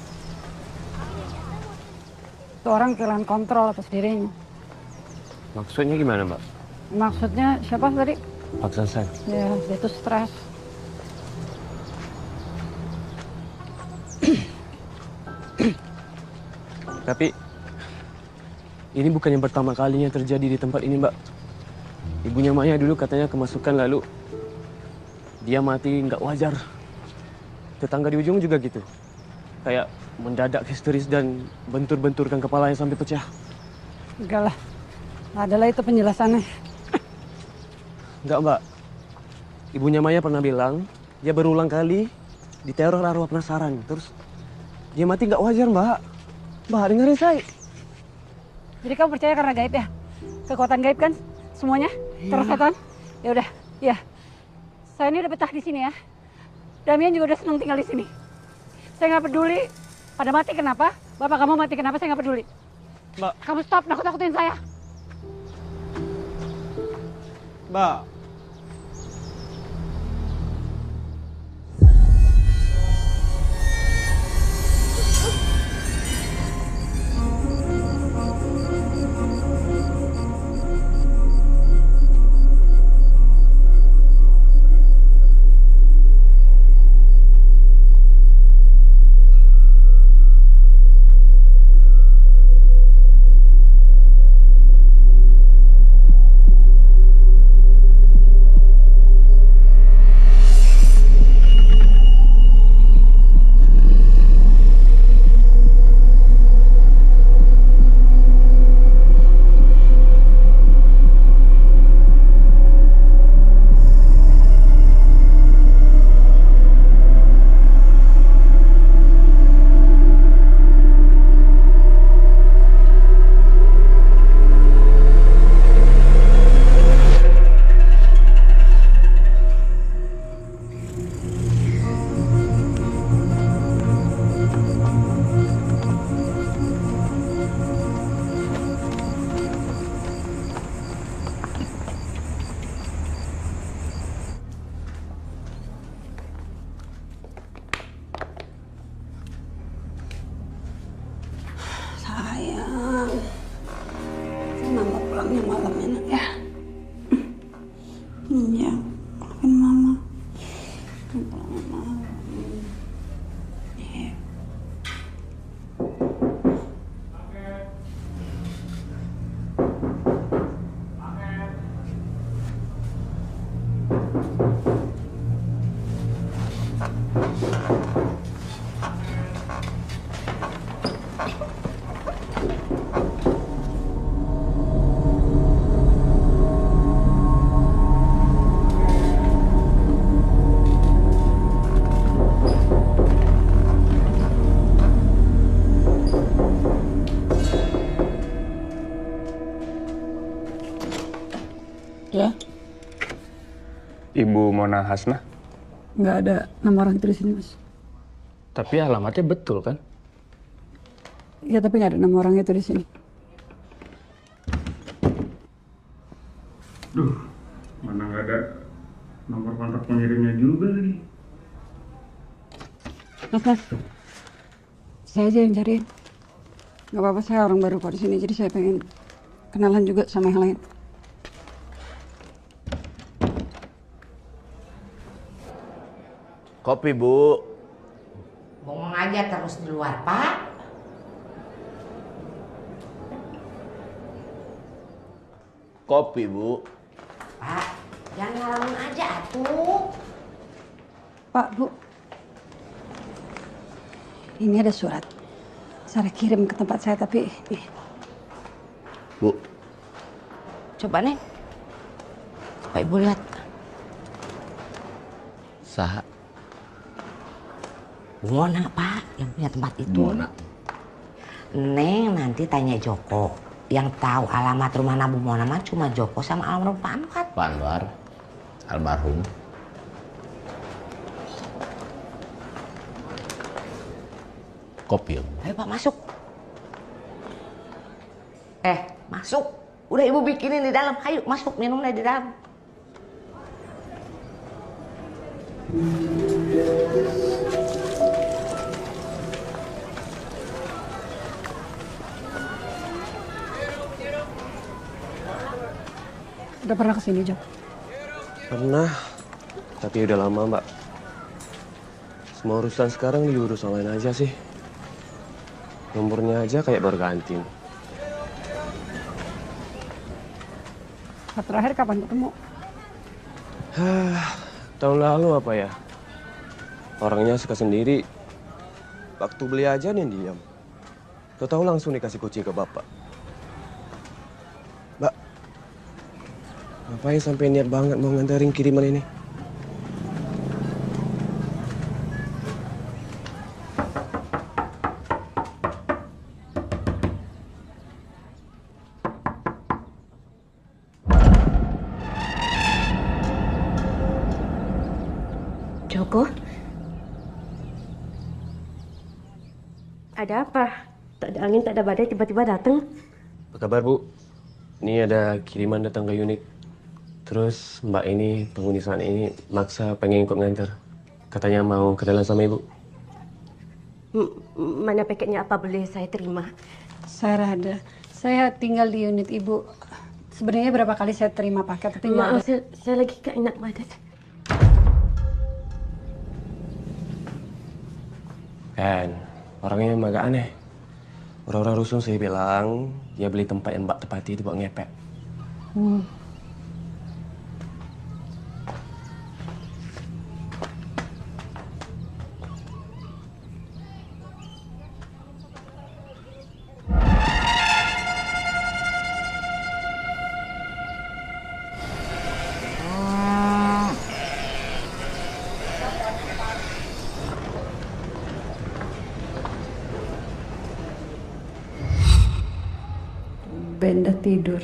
Itu orang kehilangan kontrol atas dirinya. Maksudnya gimana, Mbak? Maksudnya siapa tadi? Pak Sansan. Ya, dia tuh stres. Tapi ini bukan yang pertama kalinya terjadi di tempat ini, Mbak. Ibunya Maya dulu katanya kemasukan lalu dia mati nggak wajar. Tetangga di ujung juga gitu. Kayak mendadak histeris dan bentur-benturkan kepalanya sampai pecah. Enggak lah. Nggak ada lah itu penjelasannya. Enggak, Mbak. Ibunya Maya pernah bilang dia berulang kali diteror arwah penasaran. Terus dia mati nggak wajar, Mbak. Mbak, dengerin saya. Jadi kamu percaya karena gaib ya? Kekuatan gaib kan? Semuanya? Terus setan? Ya udah, ya. Saya ini udah betah di sini ya. Damian juga udah senang tinggal di sini. Saya nggak peduli pada mati kenapa, bapak kamu mati kenapa, saya nggak peduli. Mbak. Kamu stop nakut-nakutin saya. Mbak. malam enak ya. Iya, maafin mama. Malam. Iya. Ya, Ibu Mona Hasnah? nggak ada nama orang itu di sini, Mas. Tapi alamatnya betul kan? Ya, tapi nggak ada nama orang itu di sini. Duh, mana nggak ada nomor kontak pengirimnya juga lagi. Mas, saya aja yang cariin. Nggak apa-apa, saya orang baru kok di sini, jadi saya pengen kenalan juga sama yang lain. Kopi, Bu. Bengong aja terus di luar, Pak. Kopi, Bu. Pak, jangan ngalamin aja atuh. Pak, Bu. Ini ada surat. Saya kirim ke tempat saya, tapi nih. Bu. Coba, Neng. Pak Ibu lihat. Saha? Bu Mona, Pak, yang punya tempat itu. Mona. Neng nanti tanya Joko. Yang tahu alamat rumah Bu Mona mah cuma Joko sama almarhum Pak Anwar. Pak Anwar, almarhum. Kopi, Bu. Ayo Pak, masuk. Masuk. Udah Ibu bikinin di dalam. Ayo masuk, minumnya di dalam. Udah pernah kesini, Jok? Pernah, tapi udah lama, Mbak. Semua urusan sekarang diurus online aja sih. Nomornya aja kayak baru ganti. Terakhir kapan ketemu? Tahun lalu apa ya? Orangnya suka sendiri. Waktu beli aja nih diam. Tahu langsung dikasih kucing ke bapak. Mbak, ngapain sampai niat banget mau nganterin kiriman ini? Joko? Ada apa? Tak ada angin, tak ada badai, tiba-tiba datang. Apa kabar, Bu? Ini ada kiriman datang ke unit. Terus Mbak ini, penghuni sana ini maksa pengen ikut nganter. Katanya mau kenalan sama Ibu. Mana paketnya, apa boleh saya terima? Saya Rada. Saya tinggal di unit Ibu. Sebenarnya berapa kali saya terima paket, tapi nggak Maaf, ada. saya lagi gak enak badan. Kan, orangnya emang agak aneh. Orang-orang rusun saya bilang, dia beli tempat yang Mbak tepati itu buat ngepet. Benda tidur.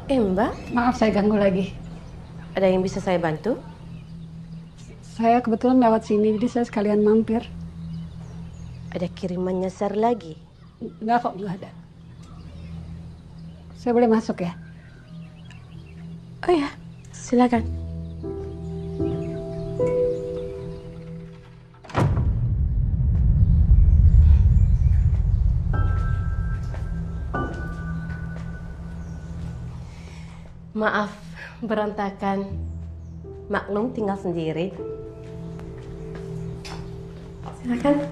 Mbak? Maaf saya ganggu lagi. Ada yang bisa saya bantu? Saya kebetulan lewat sini, jadi saya sekalian mampir. Ada kiriman nyasar lagi? Enggak kok, enggak ada. Saya boleh masuk ya? Oh ya, silakan. Maaf, berantakan. Maklum tinggal sendiri. Silakan.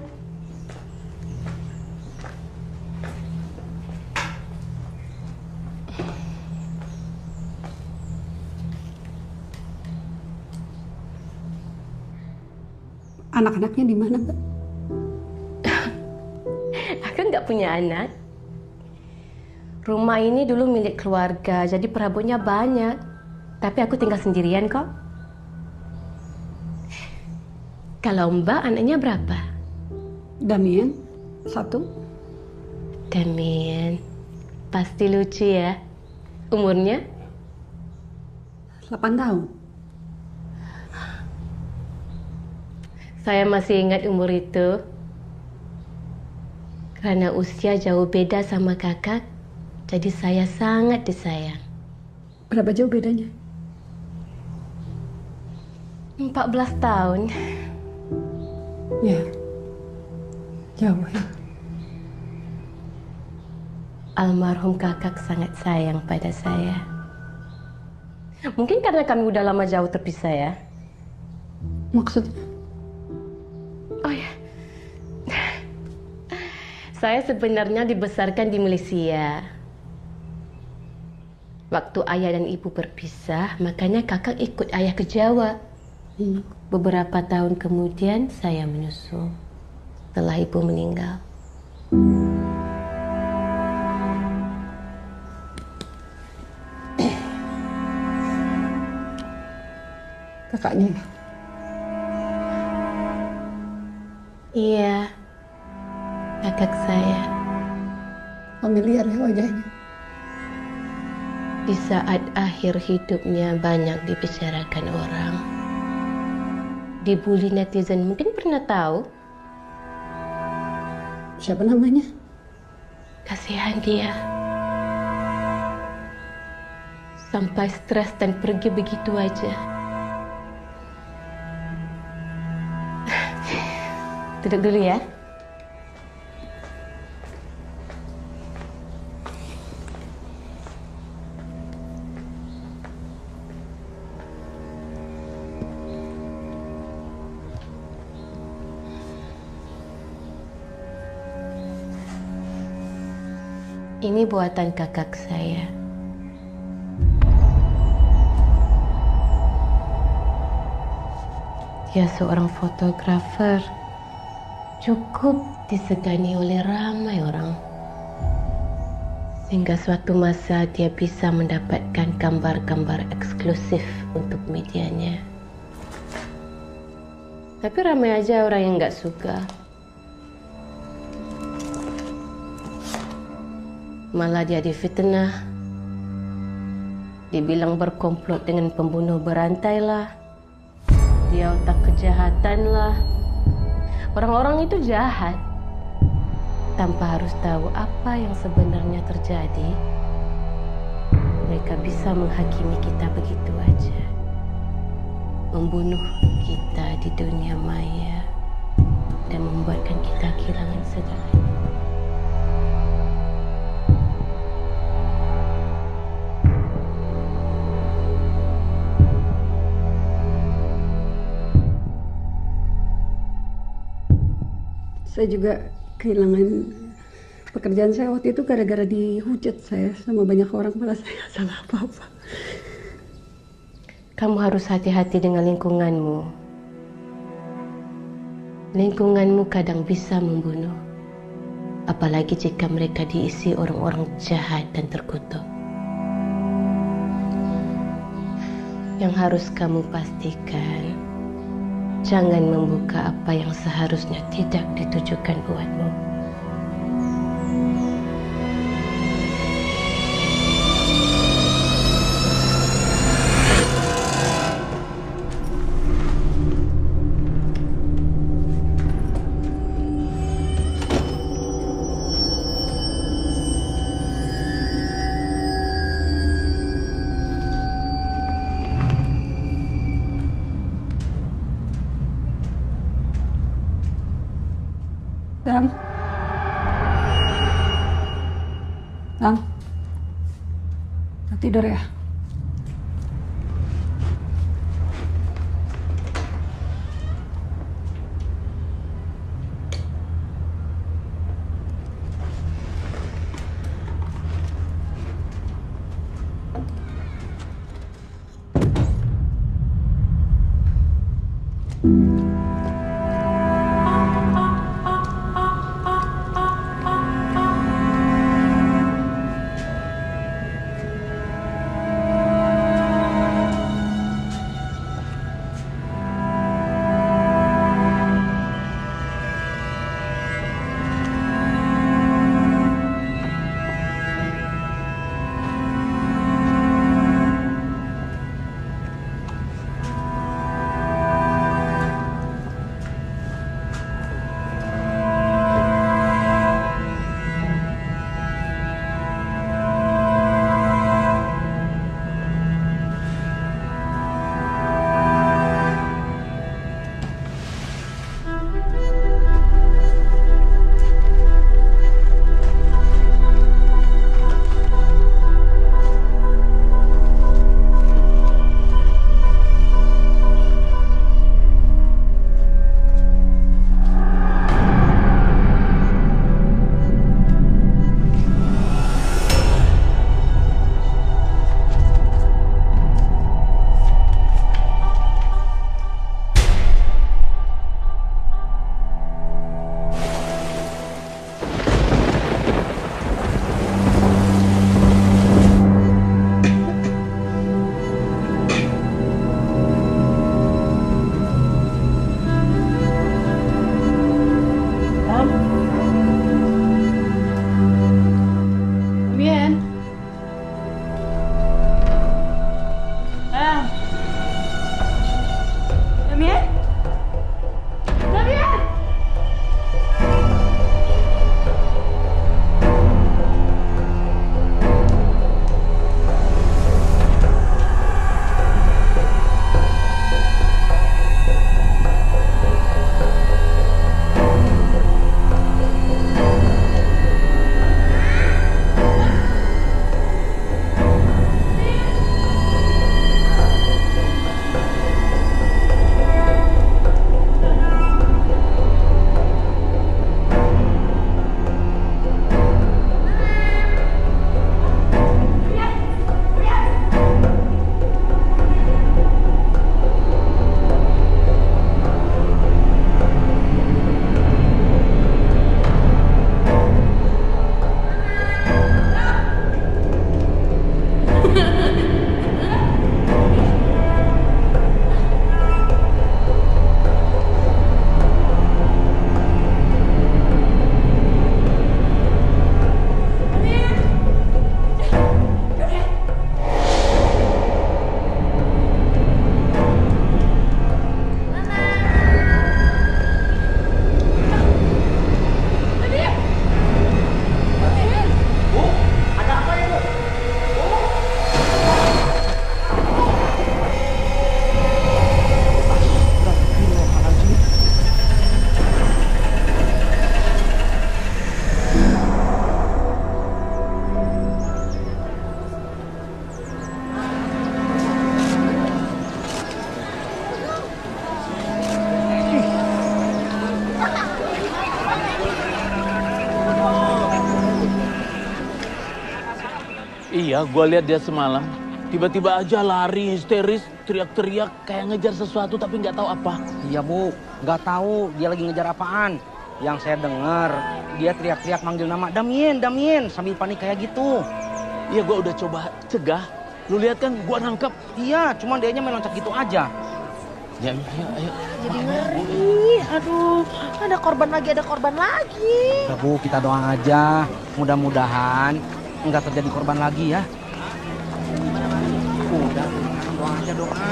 Anak-anaknya di mana, Mbak? Aku nggak punya anak. Rumah ini dulu milik keluarga, jadi perabotnya banyak. Tapi aku tinggal sendirian kok. Kalau Mbak anaknya berapa? Damien, 1. Damien, pasti lucu ya. Umurnya? 8 tahun. Saya masih ingat umur itu. Karena usia jauh beda sama kakak, jadi saya sangat disayang. Berapa jauh bedanya? 14 tahun. Ya, jauh ya. Almarhum kakak sangat sayang pada saya. Mungkin karena kami udah lama jauh terpisah ya. Maksudnya? Oh ya, saya sebenarnya dibesarkan di Malaysia. Waktu ayah dan ibu berpisah, makanya kakak ikut ayah ke Jawa. Beberapa tahun kemudian saya menyusul setelah ibu meninggal. Kakaknya? Iya, kakak saya. Familiar ya wajahnya? Di saat akhir hidupnya banyak dibicarakan orang. Dibully netizen, mungkin pernah tahu? Siapa namanya? Kasihan dia. Sampai stres dan pergi begitu aja. Duduk dulu ya. Ini buatan kakak saya. Dia seorang fotografer. Cukup disegani oleh ramai orang. Hingga suatu masa dia bisa mendapatkan gambar-gambar eksklusif untuk medianya. Tapi ramai aja orang yang nggak suka. Malah dia difitnah. Dibilang berkomplot dengan pembunuh berantai lah. Dia otak kejahatan lah. Orang-orang itu jahat. Tanpa harus tahu apa yang sebenarnya terjadi, mereka bisa menghakimi kita begitu aja. Membunuh kita di dunia maya dan membuatkan kita kehilangan segalanya. Saya juga kehilangan pekerjaan saya waktu itu gara-gara dihujat saya sama banyak orang, malah saya nggak salah apa-apa. Kamu harus hati-hati dengan lingkunganmu. Lingkunganmu kadang bisa membunuh. Apalagi jika mereka diisi orang-orang jahat dan terkutuk. Yang harus kamu pastikan, jangan membuka apa yang seharusnya tidak ditujukan buatmu. Dang. Dang. Udah tidur ya? Iya, gua lihat dia semalam. Tiba-tiba aja lari histeris, teriak-teriak kayak ngejar sesuatu tapi nggak tahu apa. Iya Bu, nggak tahu dia lagi ngejar apaan. Yang saya dengar dia teriak-teriak manggil nama Damien, Damien sambil panik kayak gitu. Iya, gua udah coba cegah. Lu lihat kan, gua nangkep. Iya, cuman dianya main loncat gitu aja. Ya, ayo. Jadi ngeri, aduh, ada korban lagi. Udah Bu, kita doa aja. Mudah-mudahan nggak terjadi korban lagi ya. Udah, doa aja doa.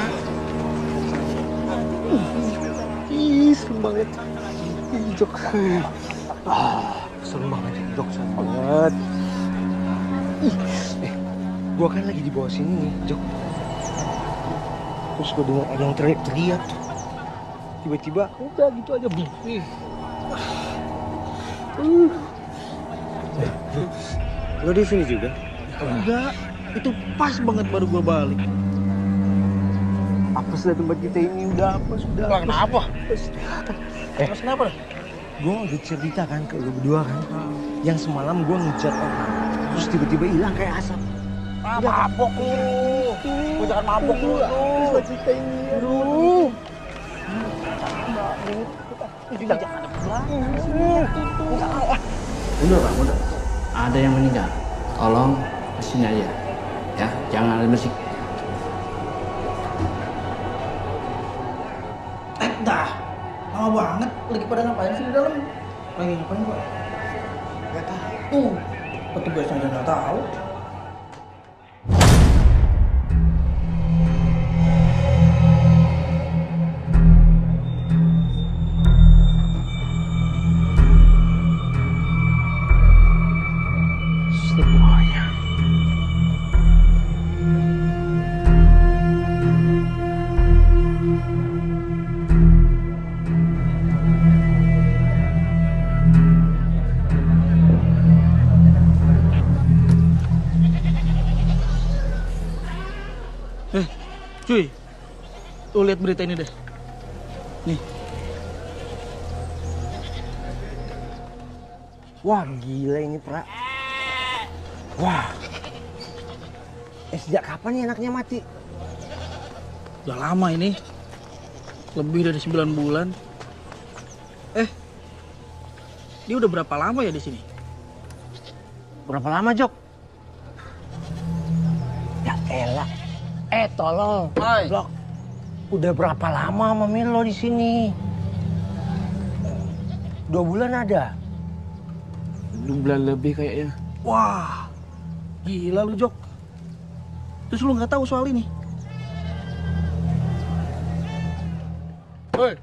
Ih, serem banget. Ih, Jok. Serem banget, Jok. Serem banget. Gua kan lagi di bawah sini nih, Jok. Terus gua dengar ada yang teriak. Tiba-tiba udah gitu aja. Lo di sini juga? Enggak, itu pas banget baru gua balik. Apa sudah tempat kita ini udah apa sudah? Lah, kenapa? Mas kenapa? Gue udah cerita kan ke lu berdua kan, yang semalam gue ngejar orang, terus tiba-tiba hilang kayak asap. Mabok lu. Gua jangan mabok lu. Bisa cerita ini lu. Udah Pak, udah. Ada yang meninggal. Tolong kesini aja. Ya, jangan ada bersih. Dah, lama banget. Lagi pada ngapain sih di dalam? Lagi ngapain Pak? Gak tahu. Petugasnya aja nggak tahu. Semuanya. Cuy, lu lihat berita ini deh. Nih. Wah gila ini Pra. Wah. Sejak kapan nih anaknya mati? Udah lama ini. Lebih dari 9 bulan. Dia udah berapa lama ya di sini? Berapa lama Jok? Ya elah. Tolong. Blok. Udah berapa lama Mami lo di sini? 2 bulan ada? 2 bulan lebih kayaknya. Wah, gila lu Jok. Terus lu nggak tahu soal ini? Hei,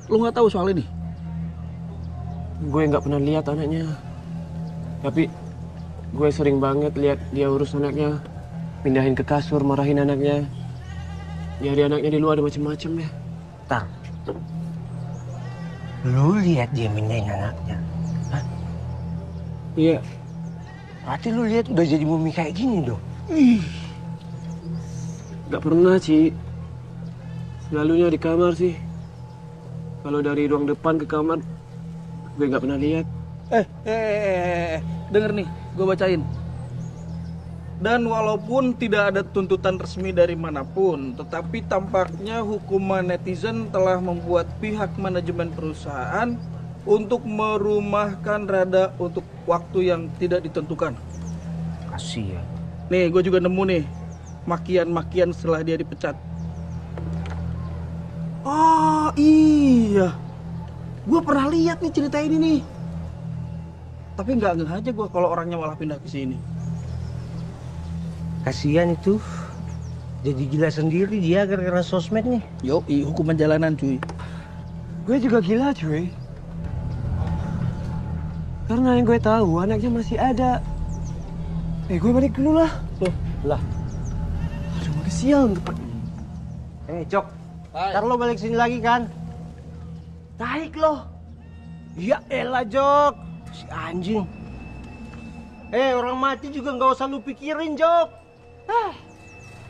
lu nggak tahu soal ini? Gue nggak pernah lihat anaknya. Tapi gue sering banget lihat dia urus anaknya. Pindahin ke kasur, marahin anaknya. Nyari anaknya di luar ada macem-macem ya. Tar. Lu lihat dia mindahin anaknya? Hah? Iya. Berarti lu lihat udah jadi mumi kayak gini dong? Gak pernah, Ci. Selalunya di kamar sih. Kalau dari ruang depan ke kamar, gue gak pernah lihat. Denger nih, gue bacain. Dan walaupun tidak ada tuntutan resmi dari manapun, tetapi tampaknya hukuman netizen telah membuat pihak manajemen perusahaan untuk merumahkan Rada untuk waktu yang tidak ditentukan. Kasihan. Nih, gue juga nemu nih makian-makian setelah dia dipecat. Oh iya, gue pernah lihat nih cerita ini nih. Tapi nggak ngeh aja gue kalau orangnya malah pindah ke sini. Kasihan itu. Jadi gila sendiri dia karena sosmed nih. Yoi, hukuman jalanan cuy. Gue juga gila cuy. Karena yang gue tahu anaknya masih ada. Gue balik dulu lah. Tuh, lah. Aduh, udah siang. Cok. Ntar lo balik sini lagi kan? Tarik lo. Ya elah Jok. Si anjing. Orang mati juga nggak usah lu pikirin Jok.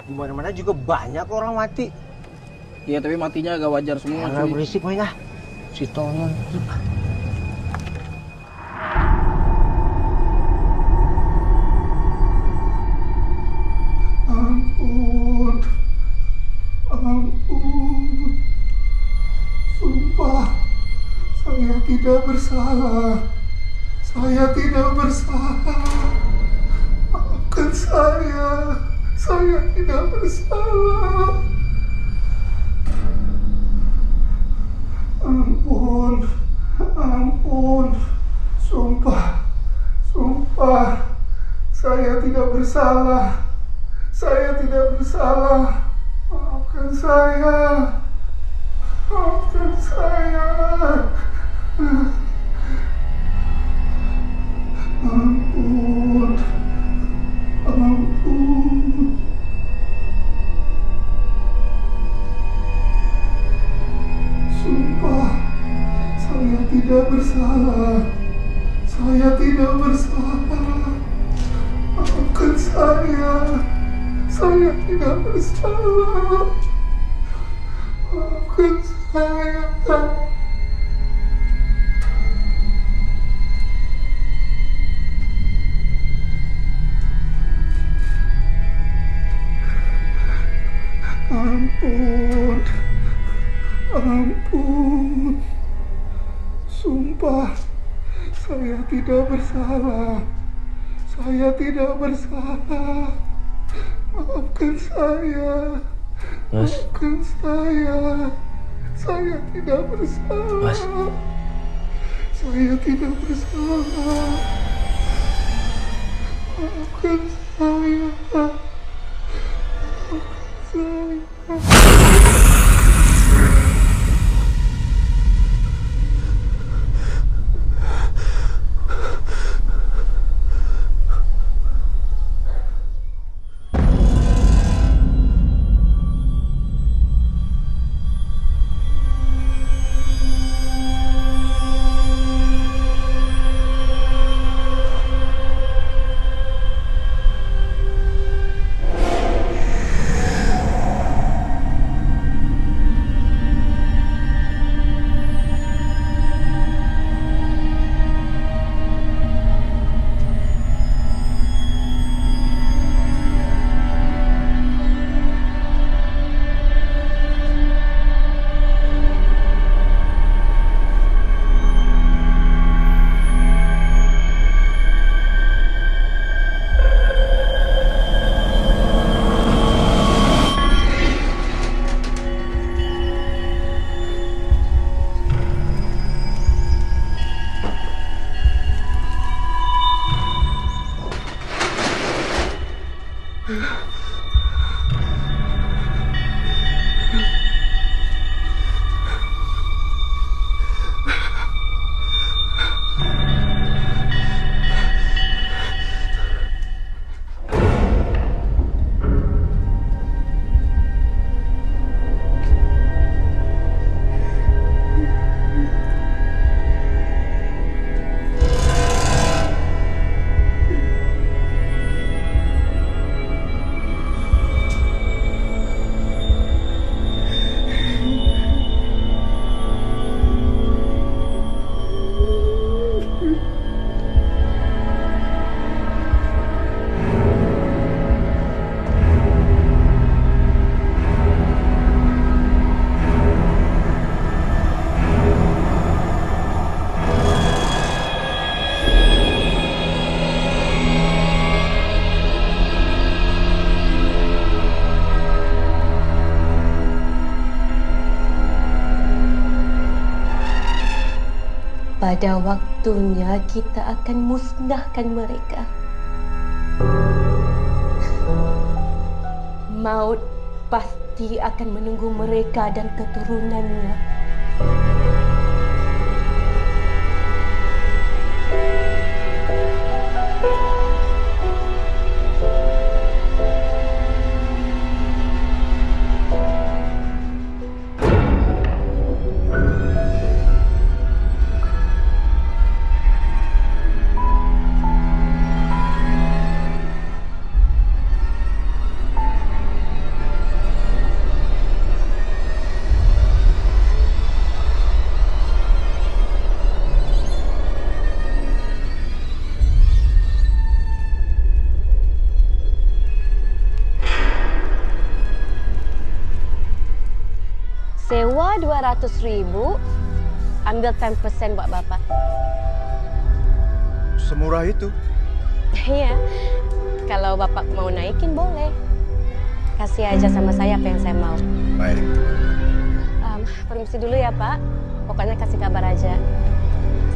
Di mana-mana juga banyak orang mati. Iya, tapi matinya agak wajar semua. Jangan berisik main ah. Si tolong. Ampun. Ampun. Sumpah, saya tidak bersalah. Saya tidak bersalah. Maafkan saya. Saya tidak bersalah. Ampun. Ampun. Sumpah. Sumpah. Saya tidak bersalah. Saya tidak bersalah. Maafkan saya. Maafkan saya. Ampun. Ampun. Sumpah, saya tidak bersalah. tidak bersalah. Maafkan saya. Saya tidak bersalah. Maafkan saya. Ampun, ampun. Sumpah, saya tidak bersalah. Saya tidak bersalah. Maafkan saya. Mas. Maafkan saya. Saya tidak bersalah. Mas. Saya tidak bersalah. Maafkan saya. Pada waktunya kita akan musnahkan mereka. Maut pasti akan menunggu mereka dan keturunannya. Sewa 200.000, ambil 10% buat Bapak. Semurah itu? Iya, kalau Bapak mau naikin boleh. Kasih aja sama saya apa yang saya mau. Baik. Permisi dulu ya Pak, pokoknya kasih kabar aja.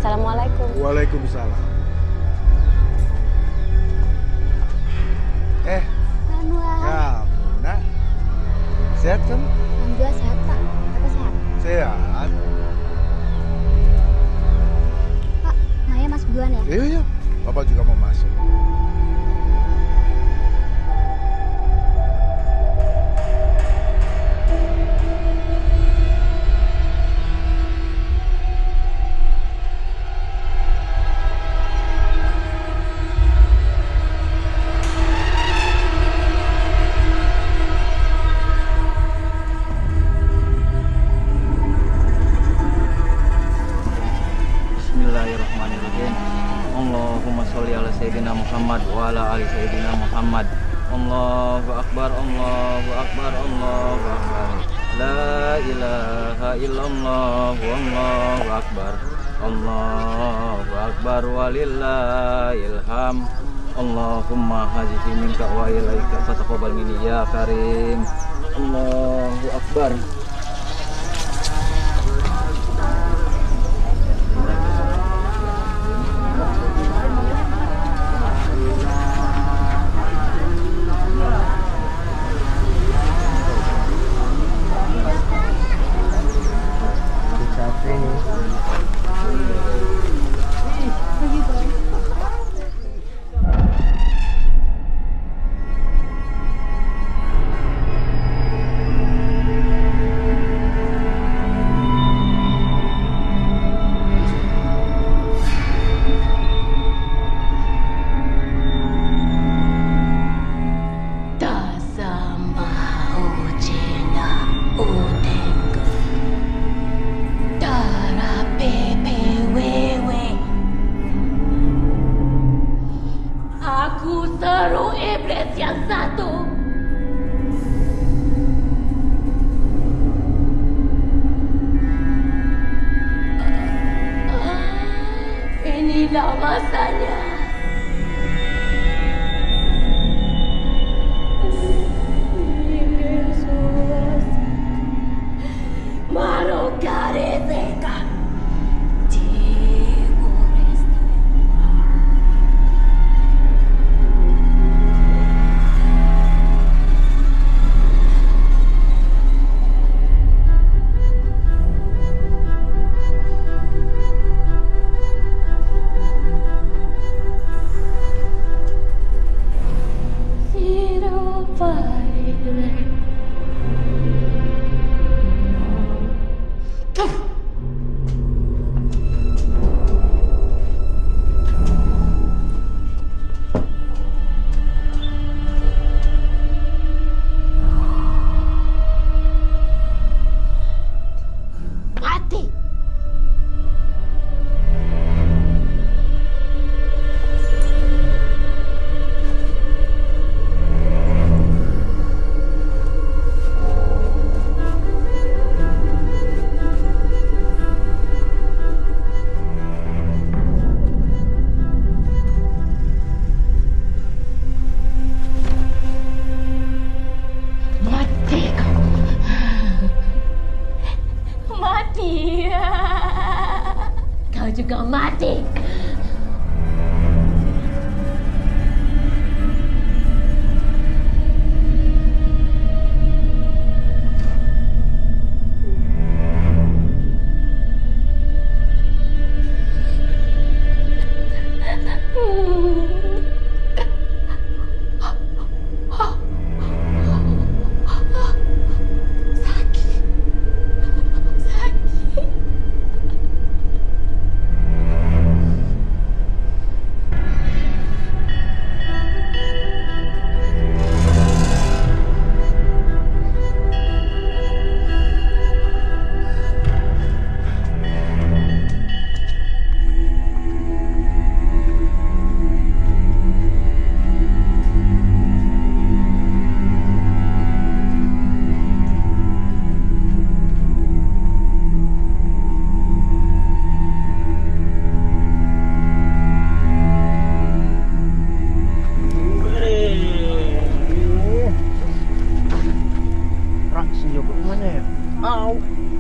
Assalamualaikum. Waalaikumsalam. Alhamdulillah. Kamu, nak? Sehat kan? Alhamdulillah sehat Pak. Bapak sehat? Sehat. Pak, Maya masuk duluan ya? Iya, Bapak juga mau masuk. sayyidina Muhammad. Allahu akbar, Allahu akbar, Allahu akbar. La ilaha illallah, wallahu akbar. Allahu akbar walillahil hamd. Allahumma hajihi minka wa ilaika fataqabbal minni ya karim. Allahu akbar. Inilah masanya. Juga mati.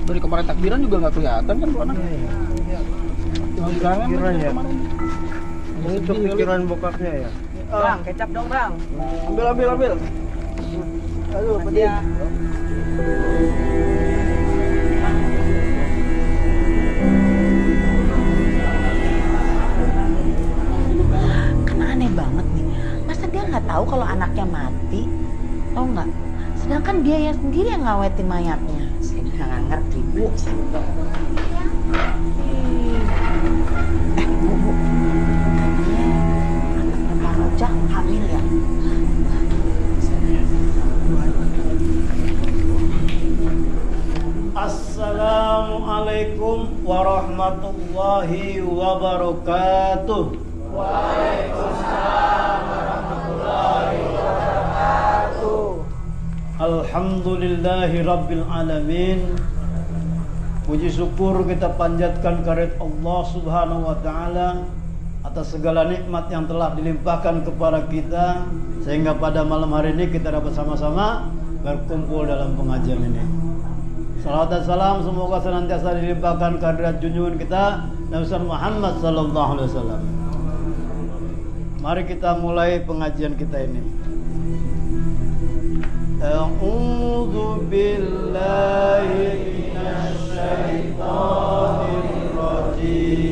Dari kemarin takbiran juga nggak kelihatan kan tuh anaknya. Pikiran ya. Ini tuh pikiran bokapnya ya. Bang, kecap dong bang. Ambil. Aduh, pedih. Kan aneh banget nih. Masa dia nggak tahu kalau anaknya mati? Tahu nggak? Sedangkan dia yang sendiri yang ngawetin mayatnya. Saya nggak ngerti, Bu. Bu. Katanya anaknya Bang Ojak hamil ya? Assalamualaikum warahmatullahi wabarakatuh. Waalaikumsalam warahmatullahi Alhamdulillahi Rabbil Alamin. Puji syukur kita panjatkan kehadirat Allah Subhanahu wa Ta'ala atas segala nikmat yang telah dilimpahkan kepada kita, sehingga pada malam hari ini kita dapat sama-sama berkumpul dalam pengajian ini. Salawat dan salam semoga senantiasa dilimpahkan kehadirat junjungan kita Nabi Muhammad sallallahu alaihi wasallam. Mari kita mulai pengajian kita ini. A'udzu billahi minasy syaithanir rajim.